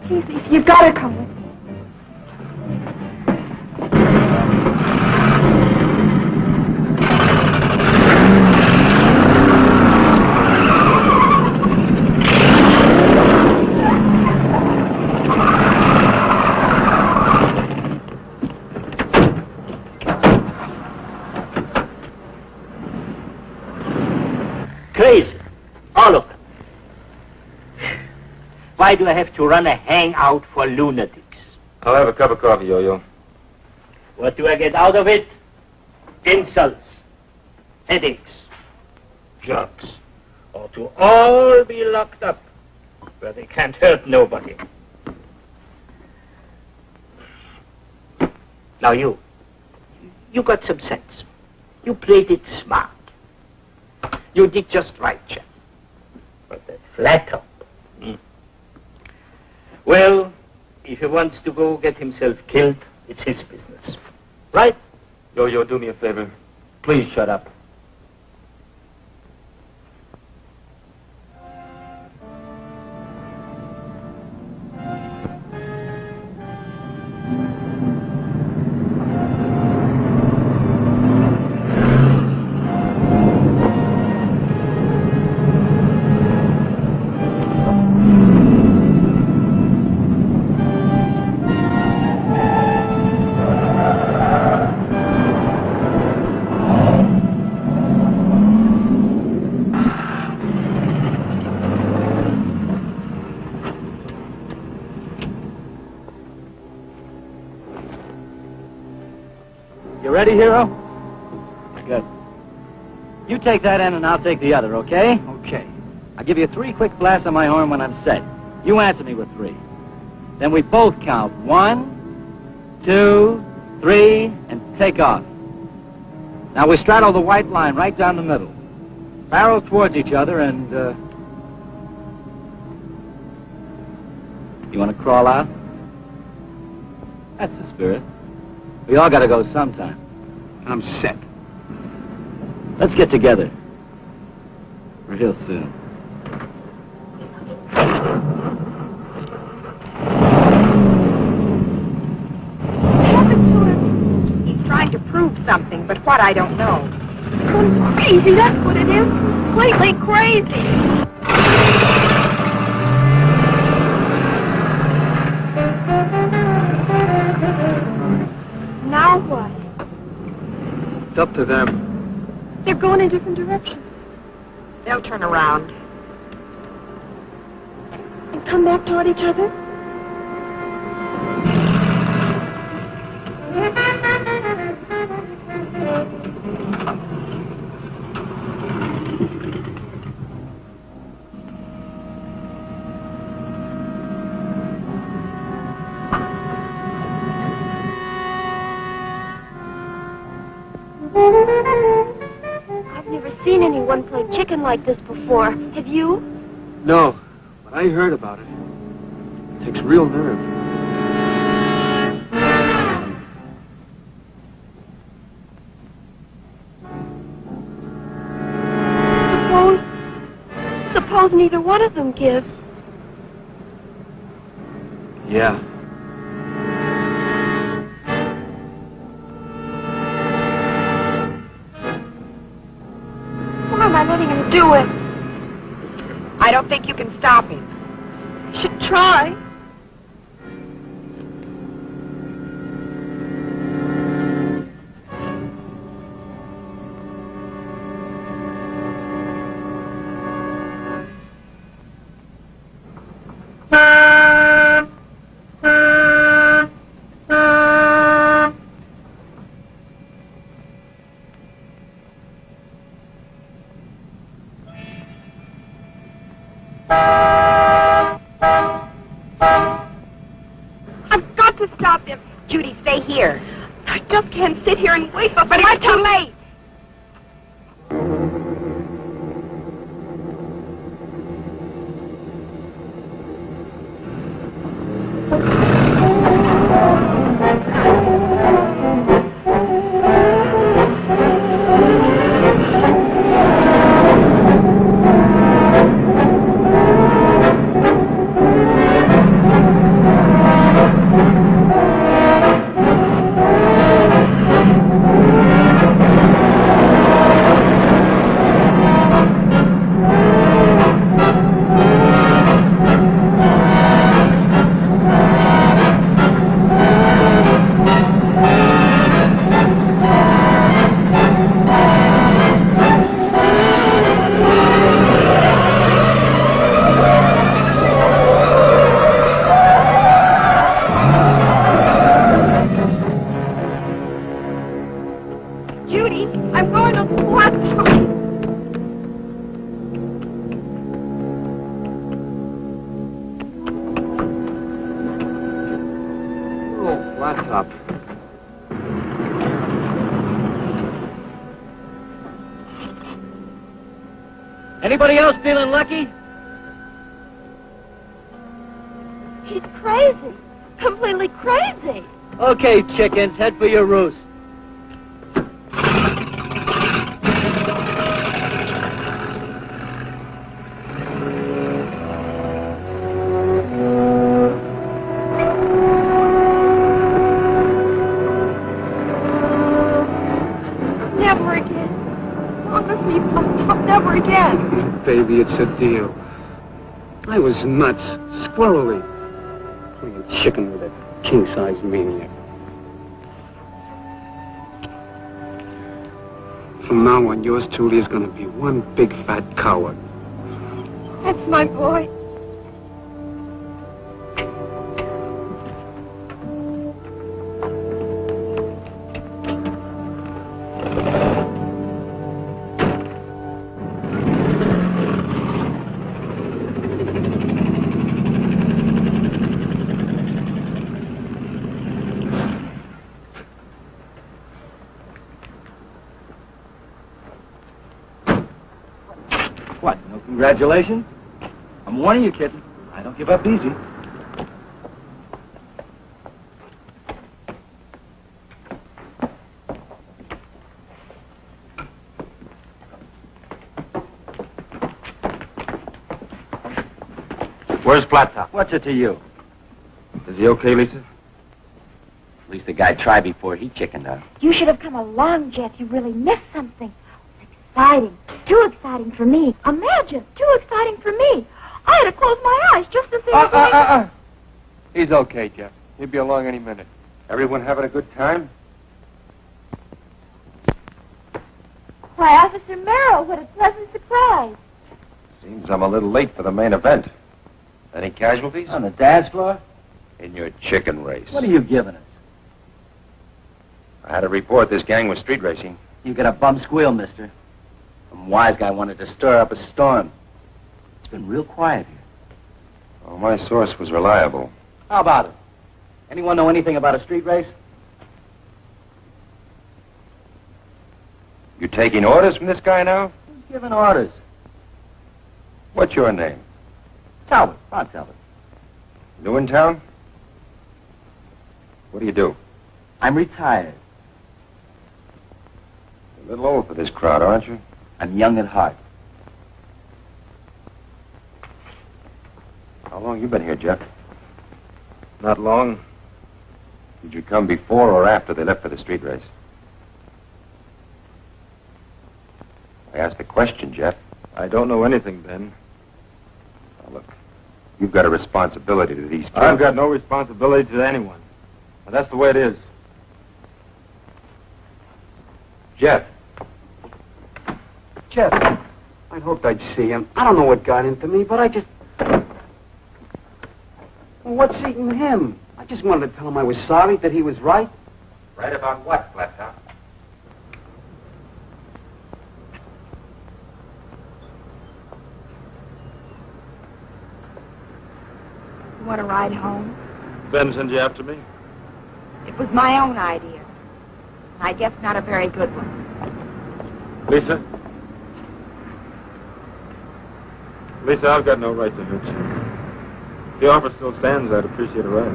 Please, Lisa, you've got to come with me. Crazy. All of them. Why do I have to run a hangout for lunatics? I'll have a cup of coffee, Yo-Yo. What do I get out of it? Insults, headaches, drugs, or to all be locked up where they can't hurt nobody. Now you got some sense. You played it smart. You did just right, Jeff. But that Flat Top. Well, if he wants to go get himself killed, it's his business. Right? Yo-Yo, do me a favor. Please shut up. Ready, hero? Good. You take that end and I'll take the other, okay? Okay. I'll give you 3 quick blasts on my horn when I'm set. You answer me with 3. Then we both count 1, 2, 3, and take off. Now we straddle the white line right down the middle. Barrel towards each other and, you want to crawl out? That's the spirit. We all got to go sometime. I'm set. Let's get together. Real soon. He's trying to prove something, but what I don't know. Crazy, that's what it is. Completely crazy. Now what? It's up to them. They're going in different directions. They'll turn around. And come back toward each other? I've never seen anyone play chicken like this before. Have you? No, but I heard about it. It takes real nerve. Suppose neither one of them gives. Yeah. Why am I letting him do it? I don't think you can stop him. Should try. Judy, stay here. I just can't sit here and wait for... But it's too late. Anybody else feeling lucky? He's crazy. Completely crazy. Okay, chickens, head for your roost. Never again. Promise me, Pop, never again. Baby, it's a deal. I was nuts, squirrely. Playing chicken with a king-size maniac. From now on, yours truly is going to be one big fat coward. That's my boy. Congratulations. I'm warning you, kitten. I don't give up easy. Where's Flat Top? What's it to you? Is he okay, Lisa? At least the guy tried before he chickened out. You should have come along, Jeff. You really missed something. Exciting. Too exciting for me. Imagine. Too exciting for me. I had to close my eyes just to see He's okay, Jeff. He'll be along any minute. Everyone having a good time? Why, Officer Merrill, what a pleasant surprise. Seems I'm a little late for the main event. Any casualties? On the dance floor? In your chicken race. What are you giving us? I had a report this gang was street racing. You got a bum squeal, mister. Some wise guy wanted to stir up a storm. It's been real quiet here. Oh, my source was reliable. How about it? Anyone know anything about a street race? You taking orders from this guy now? Who's giving orders? What's your name? Talbot. Ron Talbot. New in town? What do you do? I'm retired. A little old for this crowd, aren't you? I'm young at heart. How long you been here, Jeff? Not long. Did you come before or after they left for the street race? I asked a question, Jeff. I don't know anything, Ben. Now, look, you've got a responsibility to these kids. I've got no responsibility to anyone. But that's the way it is. Jeff. Jeff, I'd hoped I'd see him. I don't know what got into me, but I just... Well, what's eating him? I just wanted to tell him I was sorry, that he was right. Right about what, Flat Top? You want to ride home? Ben sent you after me? It was my own idea. I guess not a very good one. Lisa? Lisa, I've got no right to hurt you. If the offer still stands, I'd appreciate a ride.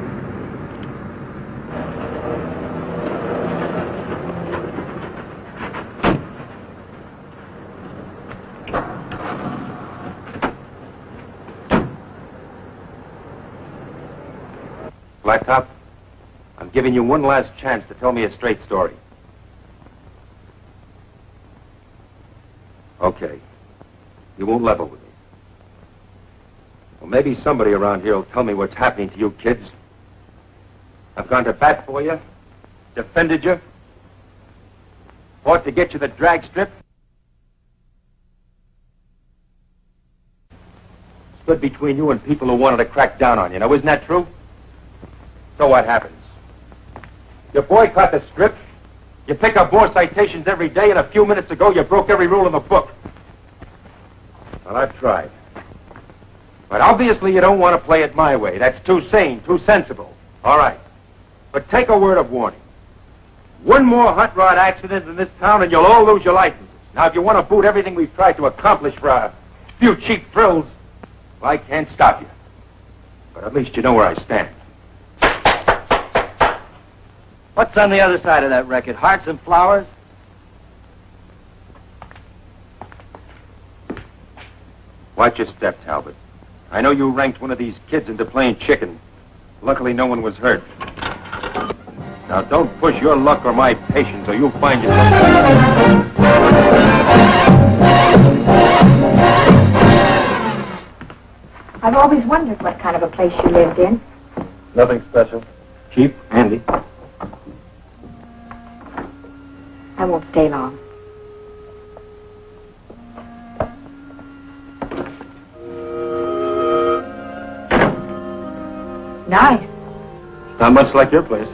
Flat Top, I'm giving you one last chance to tell me a straight story. Okay. You won't level with me. Well, maybe somebody around here will tell me what's happening to you kids. I've gone to bat for you, defended you, fought to get you the drag strip. Stood between you and people who wanted to crack down on you. Now, isn't that true? So what happens? You boycott the strip, you pick up more citations every day, and a few minutes ago you broke every rule in the book. Well, I've tried. But obviously you don't want to play it my way. That's too sane, too sensible. All right. But take a word of warning. One more hot rod accident in this town and you'll all lose your licenses. Now, if you want to boot everything we've tried to accomplish for a few cheap thrills, well, I can't stop you. But at least you know where I stand. What's on the other side of that record? Hearts and flowers? Watch your step, Talbot. I know you ranked one of these kids into playing chicken. Luckily, no one was hurt. Now, don't push your luck or my patience, or you'll find yourself... I've always wondered what kind of a place you lived in. Nothing special. Cheap, handy. I won't stay long. Nice. Not much like your place.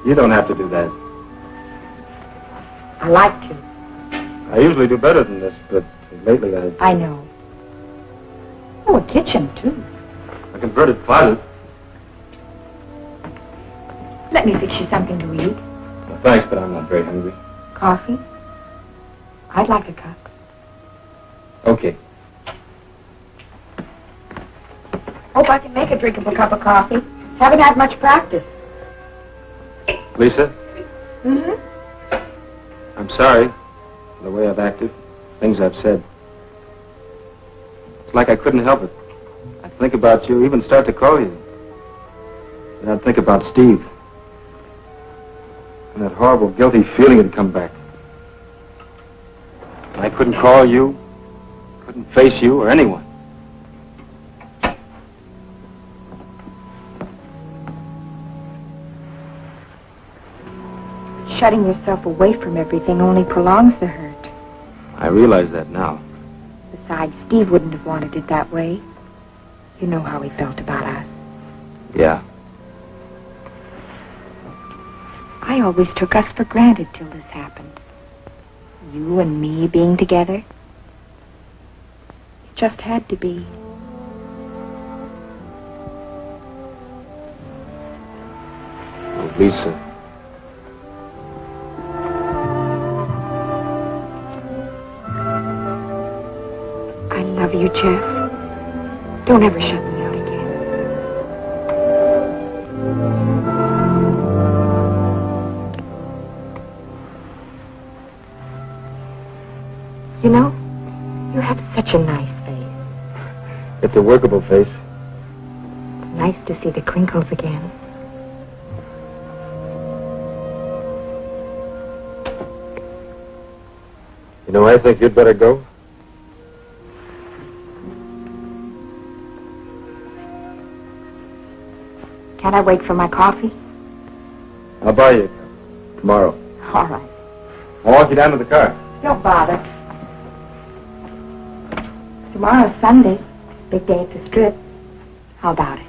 You don't have to do that. I like to. I usually do better than this, but lately I know. Oh, a kitchen, too. a converted closet. Let me fix you something to eat. Well, thanks, but I'm not very hungry. Coffee? I'd like a cup. Okay. Hope I can make a drinkable cup of coffee. Haven't had much practice. Lisa, Mm-hmm. I'm sorry for the way I've acted, things I've said. It's like I couldn't help it. I'd think about you, even start to call you. And I'd think about Steve. And that horrible, guilty feeling would come back. And I couldn't call you, couldn't face you or anyone. Shutting yourself away from everything only prolongs the hurt. I realize that now. Besides, Steve wouldn't have wanted it that way. You know how he felt about us. Yeah. I always took us for granted till this happened. You and me being together. It just had to be. Oh, Lisa. I love you, Jeff. Don't ever shut me out again. You know, you have such a nice face. It's a workable face. It's nice to see the crinkles again. You know, I think you'd better go. Can't I wait for my coffee? I'll buy you a cup tomorrow. All right. I'll walk you down to the car. Don't bother. Tomorrow's Sunday. Big day at the Strip. How about it?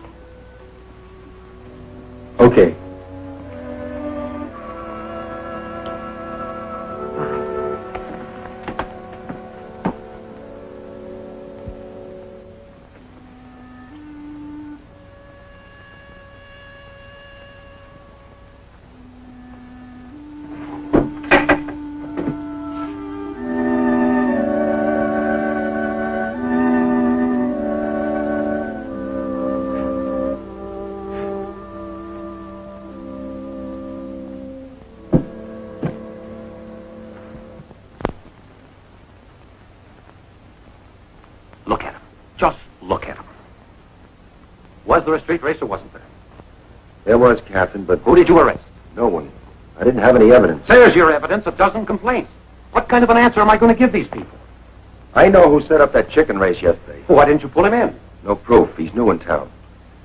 Okay. Was there a street race or wasn't there? There was, Captain, but Who did you arrest? no one. I didn't have any evidence. There's your evidence, a dozen complaints. What kind of an answer am I going to give these people? I know who set up that chicken race yesterday. Why didn't you pull him in? No proof. He's new in town.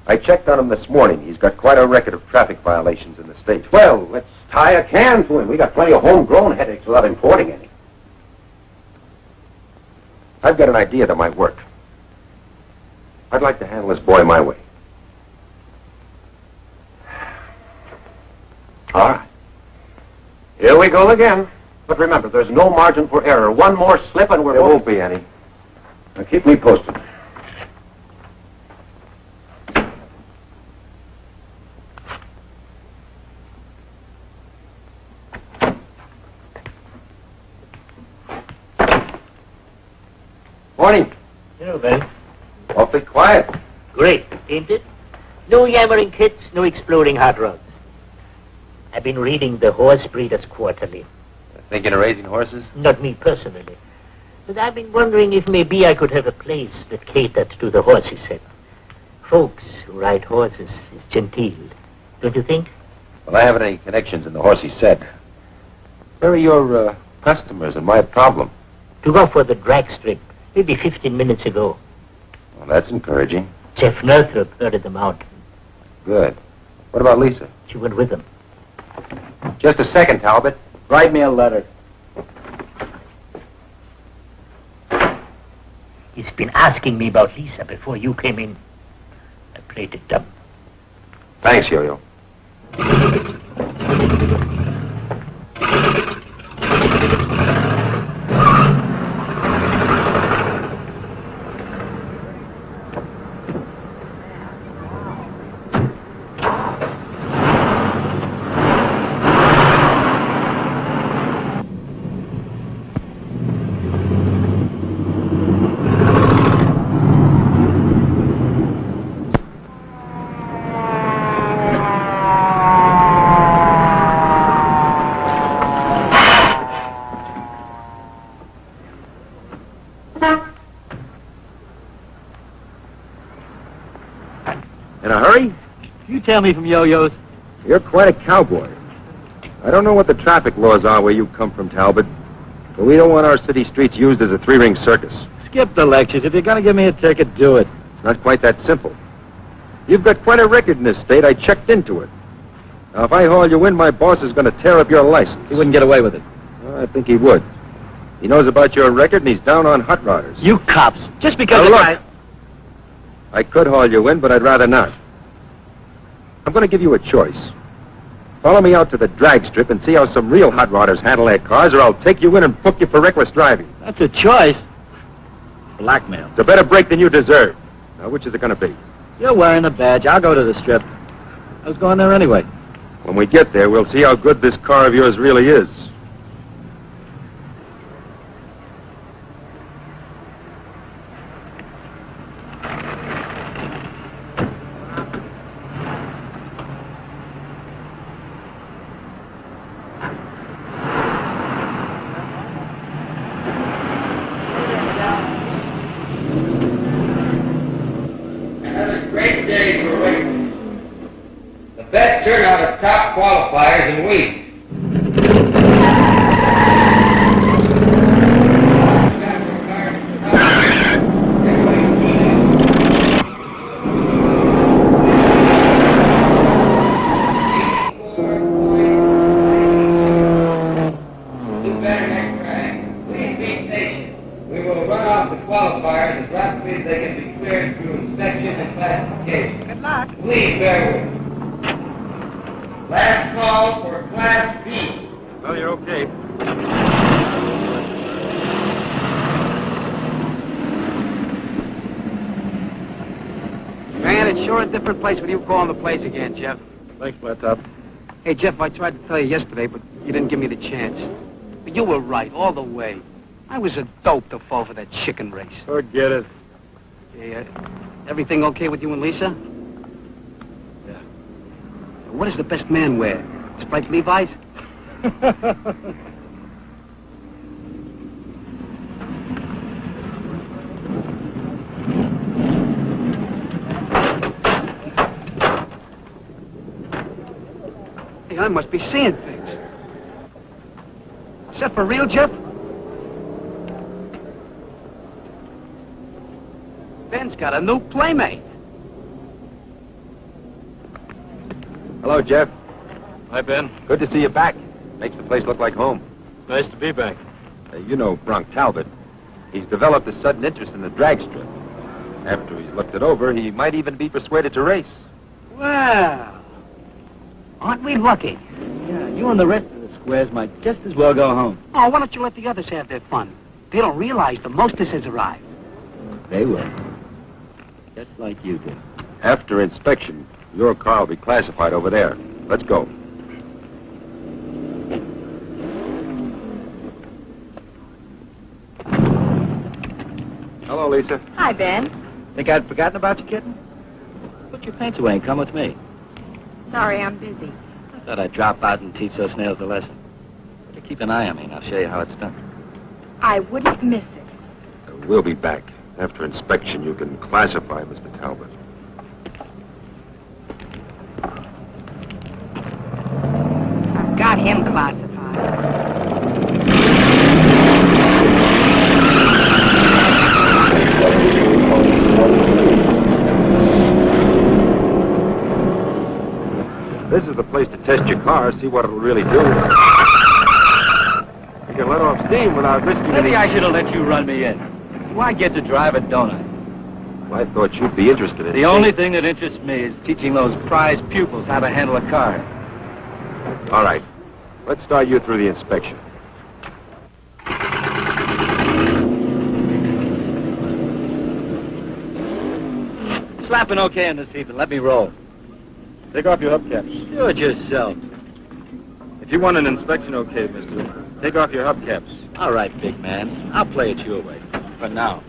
I checked on him this morning. He's got quite a record of traffic violations in the state. Well, let's tie a can to him. We got plenty of homegrown headaches without importing any. I've got an idea that might work. I'd like to handle this boy my way. All right. Here we go again. But remember, there's no margin for error. One more slip and we're There both... won't be any. Now keep me posted. Morning. Hello, Ben. Awfully quiet. Great, ain't it? No yammering kids, no exploding hot rods. I've been reading the Horse Breeders Quarterly. Thinking of raising horses? Not me personally. But I've been wondering if maybe I could have a place that catered to the horsey set. Folks who ride horses is genteel. Don't you think? Well, I haven't any connections in the horsey set. Where are your customers and my problem? Took off for the drag strip maybe 15 minutes ago. Well, that's encouraging. Jeff Northrup herded them out. Good. What about Lisa? She went with them. Just a second, Talbot. Write me a letter. He's been asking me about Lisa before you came in. I played it dumb. Thanks, Yo-Yo. tear me from yo-yos. You're quite a cowboy. I don't know what the traffic laws are where you come from, Talbot, but we don't want our city streets used as a three-ring circus. Skip the lectures. If you're going to give me a ticket, do it. It's not quite that simple. You've got quite a record in this state. I checked into it. Now, if I haul you in, my boss is going to tear up your license. He wouldn't get away with it. Well, I think he would. He knows about your record, and he's down on hot rodders. You cops. Just because Now, look, I could haul you in, but I'd rather not. I'm going to give you a choice. Follow me out to the drag strip and see how some real hot rodders handle their cars, or I'll take you in and book you for reckless driving. That's a choice. Blackmail. It's a better break than you deserve. Now, which is it going to be? You're wearing the badge. I'll go to the strip. I was going there anyway. When we get there, we'll see how good this car of yours really is. Best turnout of top qualifiers in weeks. We will run off the qualifiers as rapidly as they can be cleared through inspection and classification. Good luck. Please bear with us. Last call for Class B. Well, you're okay. Man, it's sure a different place when you calling the place again, Jeff. Thanks, Flat Top. Hey, Jeff, I tried to tell you yesterday, but you didn't give me the chance. But you were right all the way. I was a dope to fall for that chicken race. Forget it. Yeah, everything okay with you and Lisa? Yeah. What does the best man wear? Striped Levi's? Hey, I must be seeing things. Is that for real, Jeff? Ben's got a new playmate. Hello, Jeff. Hi, Ben. Good to see you back. Makes the place look like home. Nice to be back. You know Bronc Talbot. He's developed a sudden interest in the drag strip. After he's looked it over, he might even be persuaded to race. Well, aren't we lucky? Yeah, you and the rest of the squares might just as well go home. Oh, why don't you let the others have their fun? They don't realize the mostest has arrived. They will. Just like you did. After inspection, your car will be classified over there. Let's go. Hello, Lisa. Hi, Ben. Think I'd forgotten about you, kitten? Put your paints away and come with me. Sorry, I'm busy. I thought I'd drop out and teach those snails a lesson. But keep an eye on me, and I'll show you how it's done. I wouldn't miss it. We'll be back. After inspection, you can classify Mr. Talbot. I've got him classified. This is the place to test your car, see what it'll really do. You can let off steam without risking Maybe any... I should have let you run me in. Well, I get to drive it, don't I? Well, I thought you'd be interested in... The only thing that interests me is teaching those prize pupils how to handle a car. All right. Let's start you through the inspection. Slapping okay in this evening. Let me roll. Take off your hubcaps. Do it yourself. If you want an inspection, okay, mister. Take off your hubcaps. All right, big man. I'll play it your way. For now.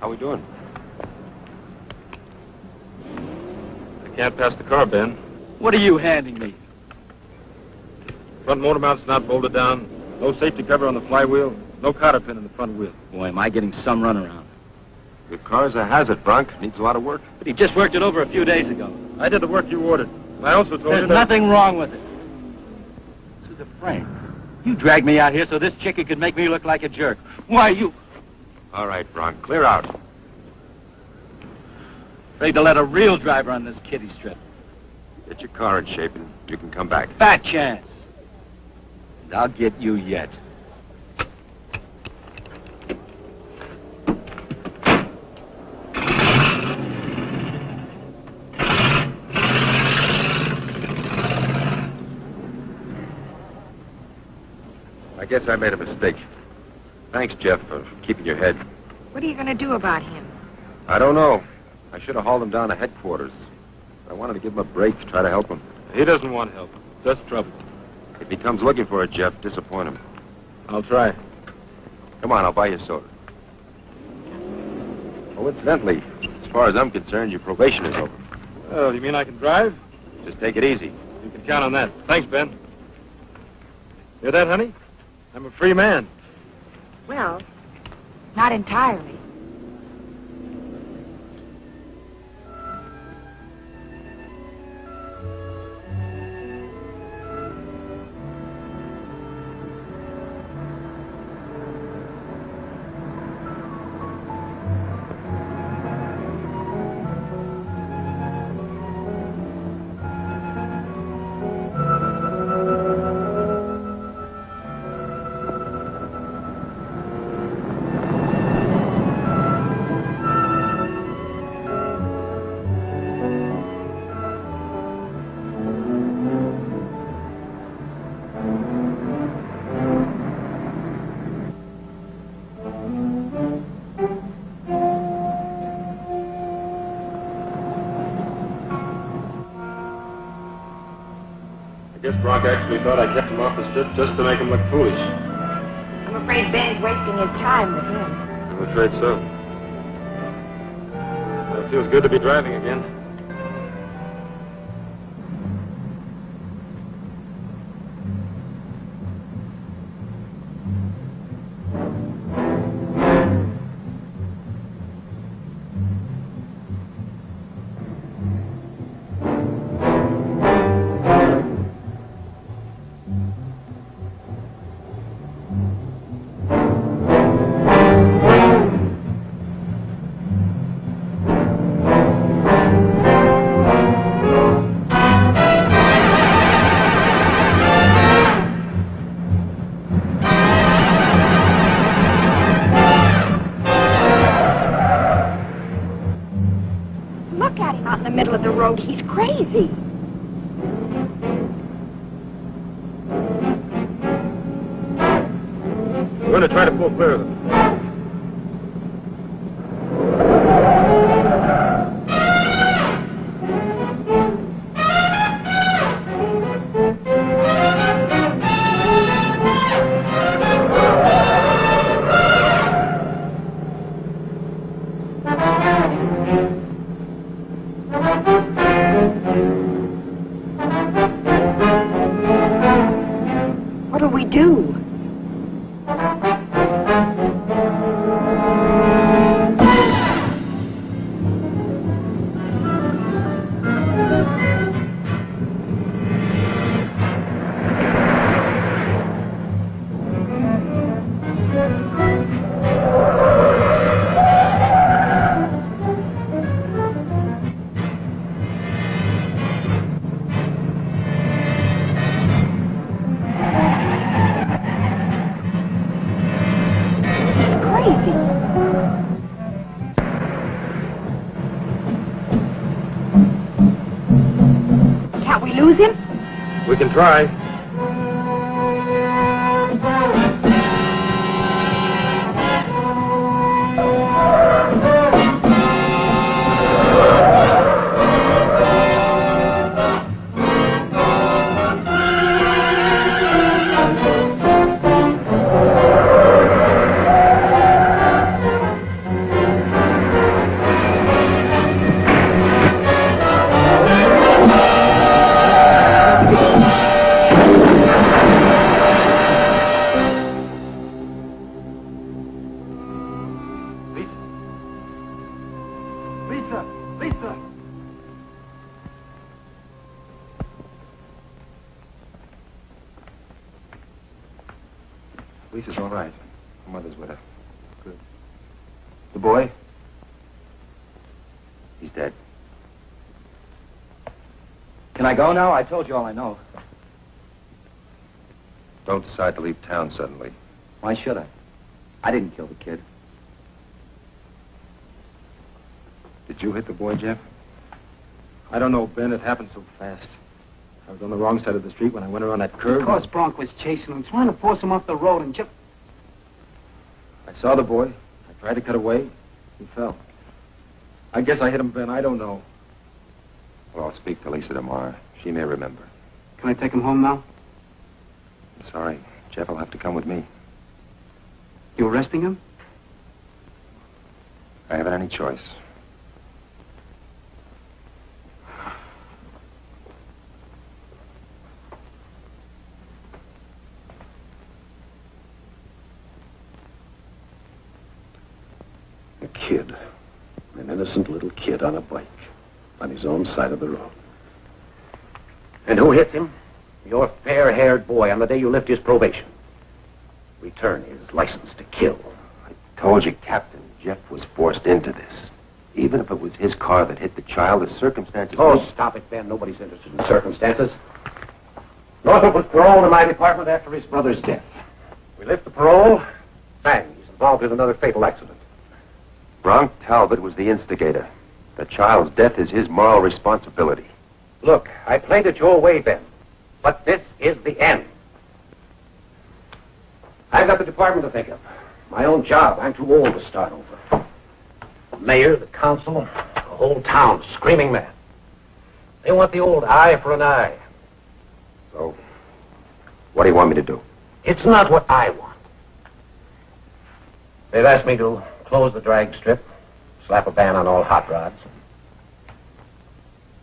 How we doing? I can't pass the car, Ben. What are you handing me? Front motor mount's not bolted down. No safety cover on the flywheel. No cotter pin in the front wheel. Boy, am I getting some runaround. Your car's a hazard, Bronc. Needs a lot of work. But he just worked it over a few days ago. I did the work you ordered. I also told you There's that... nothing wrong with it. This is a prank. You dragged me out here so this chickie could make me look like a jerk. Why, you... All right, Bronc. Clear out. Afraid to let a real driver on this kiddie strip. Get your car in shape and you can come back. Fat chance. And I'll get you yet. I guess I made a mistake. Thanks, Jeff, for keeping your head. What are you going to do about him? I don't know. I should have hauled him down to headquarters. I wanted to give him a break to try to help him. He doesn't want help. Just trouble. If he comes looking for it, Jeff, disappoint him. I'll try. Come on, I'll buy you a soda. Oh, incidentally, as far as I'm concerned, your probation is over. Oh, you mean I can drive? Just take it easy. You can count on that. Thanks, Ben. Hear that, honey? I'm a free man. Well, not entirely. I guess Bronc actually thought I kept him off the strip just to make him look foolish. I'm afraid Ben's wasting his time with him. I'm afraid so. It feels good to be driving again. He's crazy. We're going to try to pull clear of them. We can try. Lisa! Lisa! Lisa's all right. Her mother's with her. Good. The boy? He's dead. Can I go now? I told you all I know. Don't decide to leave town suddenly. Why should I? I didn't kill the kid. Did you hit the boy, Jeff? I don't know, Ben. It happened so fast. I was on the wrong side of the street when I went around that curve. Because Bronc was chasing him, trying to force him off the road, and Jeff... I saw the boy. I tried to cut away. He fell. I guess I hit him, Ben. I don't know. Well, I'll speak to Lisa tomorrow. She may remember. Can I take him home now? I'm sorry. Jeff will have to come with me. You arresting him? I haven't any choice. A kid. An innocent little kid on a bike. On his own side of the road. And who hits him? Your fair-haired boy on the day you lift his probation. Return his license to kill. I told you, Captain, Jeff was forced into this. Even if it was his car that hit the child, the circumstances... Oh, stop it, Ben. Nobody's interested in circumstances. Northrup was paroled in my department after his brother's death. We lift the parole. Bang, he's involved in another fatal accident. Bronc Talbot was the instigator. The child's death is his moral responsibility. Look, I played it your way, Ben. But this is the end. I've got the department to think of. My own job. I'm too old to start over. The mayor, the council, the whole town screaming mad. They want the old eye for an eye. So, what do you want me to do? It's not what I want. They've asked me to close the drag strip, slap a ban on all hot rods,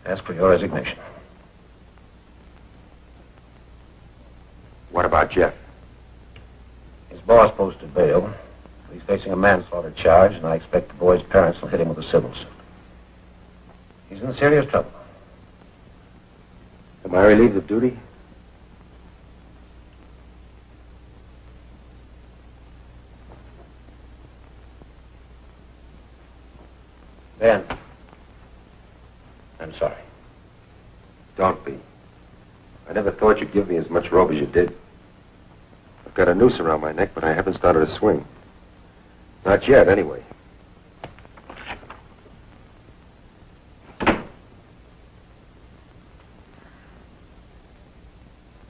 ask for your resignation. What about Jeff? His boss posted bail. He's facing a manslaughter charge, and I expect the boy's parents will hit him with a civil suit. He's in serious trouble. Am I relieved of duty? Ben, I'm sorry. Don't be. I never thought you'd give me as much rope as you did. I've got a noose around my neck, but I haven't started a swing. Not yet, anyway.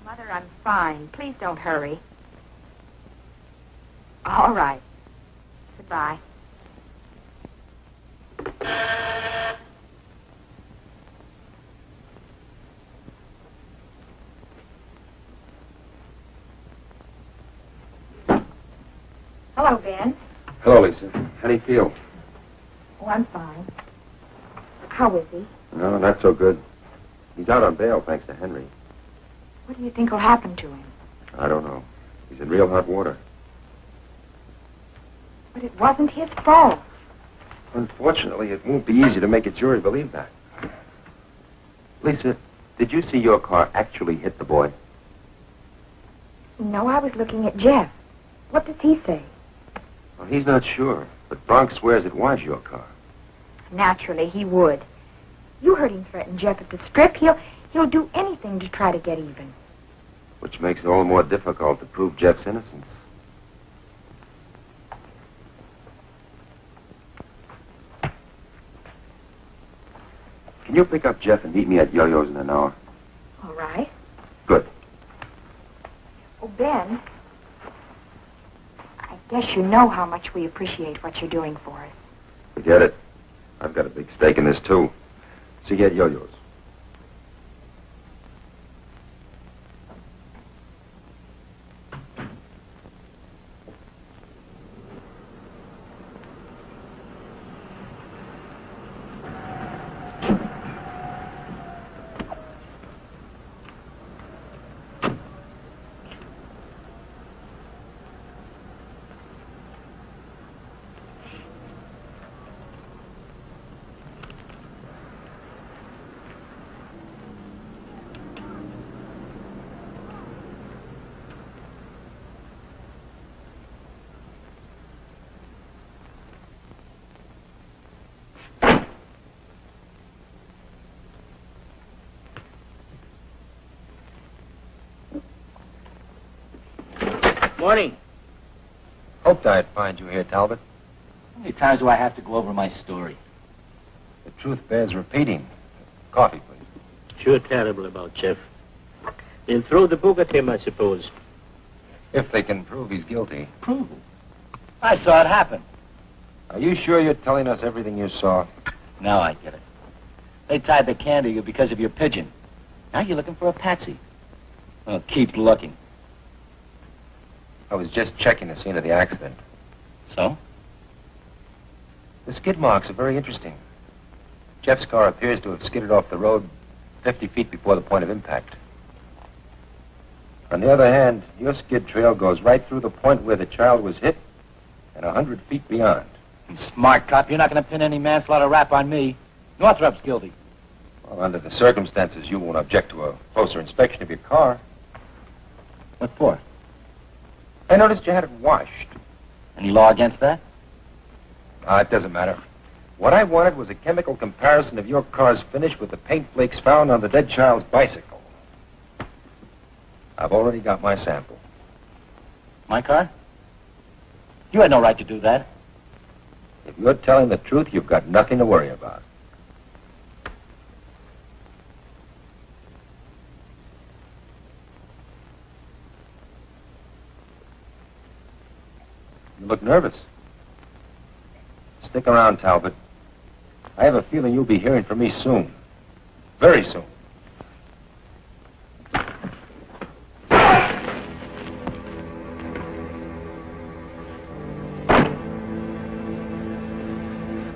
Mother, I'm fine. Please don't hurry. All right. Goodbye. Hello, Ben. Hello, Lisa. How do you feel? Oh, I'm fine. How is he? No, not so good. He's out on bail, thanks to Henry. What do you think will happen to him? I don't know. He's in real hot water. But it wasn't his fault. Unfortunately, it won't be easy to make a jury believe that. Lisa, did you see your car actually hit the boy? No, I was looking at Jeff. What does he say? Well, he's not sure, but Bronc swears it was your car. Naturally, he would. You heard him threaten Jeff at the strip. He'll do anything to try to get even. Which makes it all the more difficult to prove Jeff's innocence. Can you pick up Jeff and meet me at Yo-Yo's in an hour? All right. Good. Oh, Ben, I guess you know how much we appreciate what you're doing for us. Forget it. I've got a big stake in this, too. See you at Yo-Yo's. Morning. Hoped I'd find you here, Talbot. How many times do I have to go over my story? The truth bears repeating. Coffee, please. Sure terrible about Jeff. They'll throw the book at him, I suppose. If they can prove he's guilty. Prove it. I saw it happen. Are you sure you're telling us everything you saw? Now I get it. They tied the can to you because of your pigeon. Now you're looking for a patsy. Well, keep looking. I was just checking the scene of the accident. So? The skid marks are very interesting. Jeff's car appears to have skidded off the road 50 feet before the point of impact. On the other hand, your skid trail goes right through the point where the child was hit and 100 feet beyond. You smart cop, you're not going to pin any manslaughter rap on me. Northrup's guilty. Well, under the circumstances, you won't object to a closer inspection of your car. What for? I noticed you had it washed. Any law against that? It doesn't matter. What I wanted was a chemical comparison of your car's finish with the paint flakes found on the dead child's bicycle. I've already got my sample. My car? You had no right to do that. If you're telling the truth, you've got nothing to worry about. You look nervous. Stick around, Talbot. I have a feeling you'll be hearing from me soon. Very soon.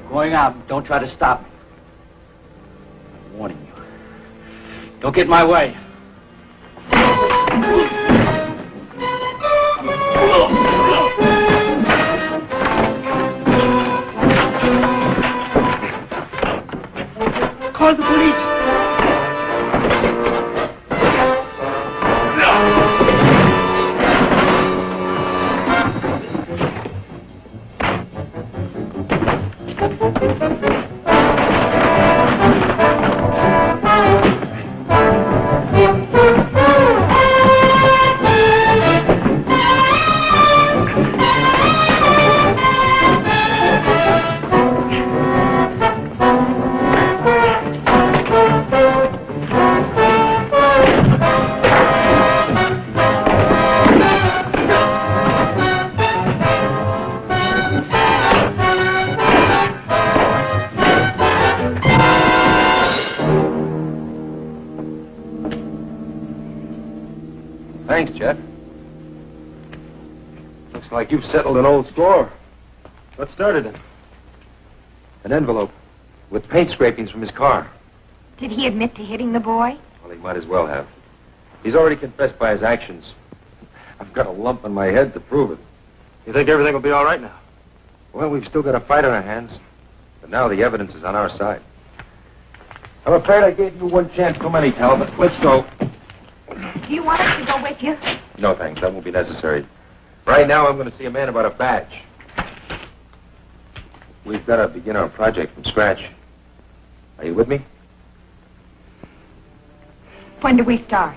Going out. Don't try to stop me. I'm warning you. Don't get in my way. Call the police. Thanks, Jeff. Looks like you've settled an old score. What started it? An envelope with paint scrapings from his car. Did he admit to hitting the boy? Well, he might as well have. He's already confessed by his actions. I've got a lump on my head to prove it. You think everything will be all right now? Well, we've still got a fight on our hands. But now the evidence is on our side. I'm afraid I gave you one chance too many, Talbot. Let's go. Do you want us to go with you? No, thanks. That won't be necessary. Right now, I'm going to see a man about a badge. We've got to begin our project from scratch. Are you with me? When do we start?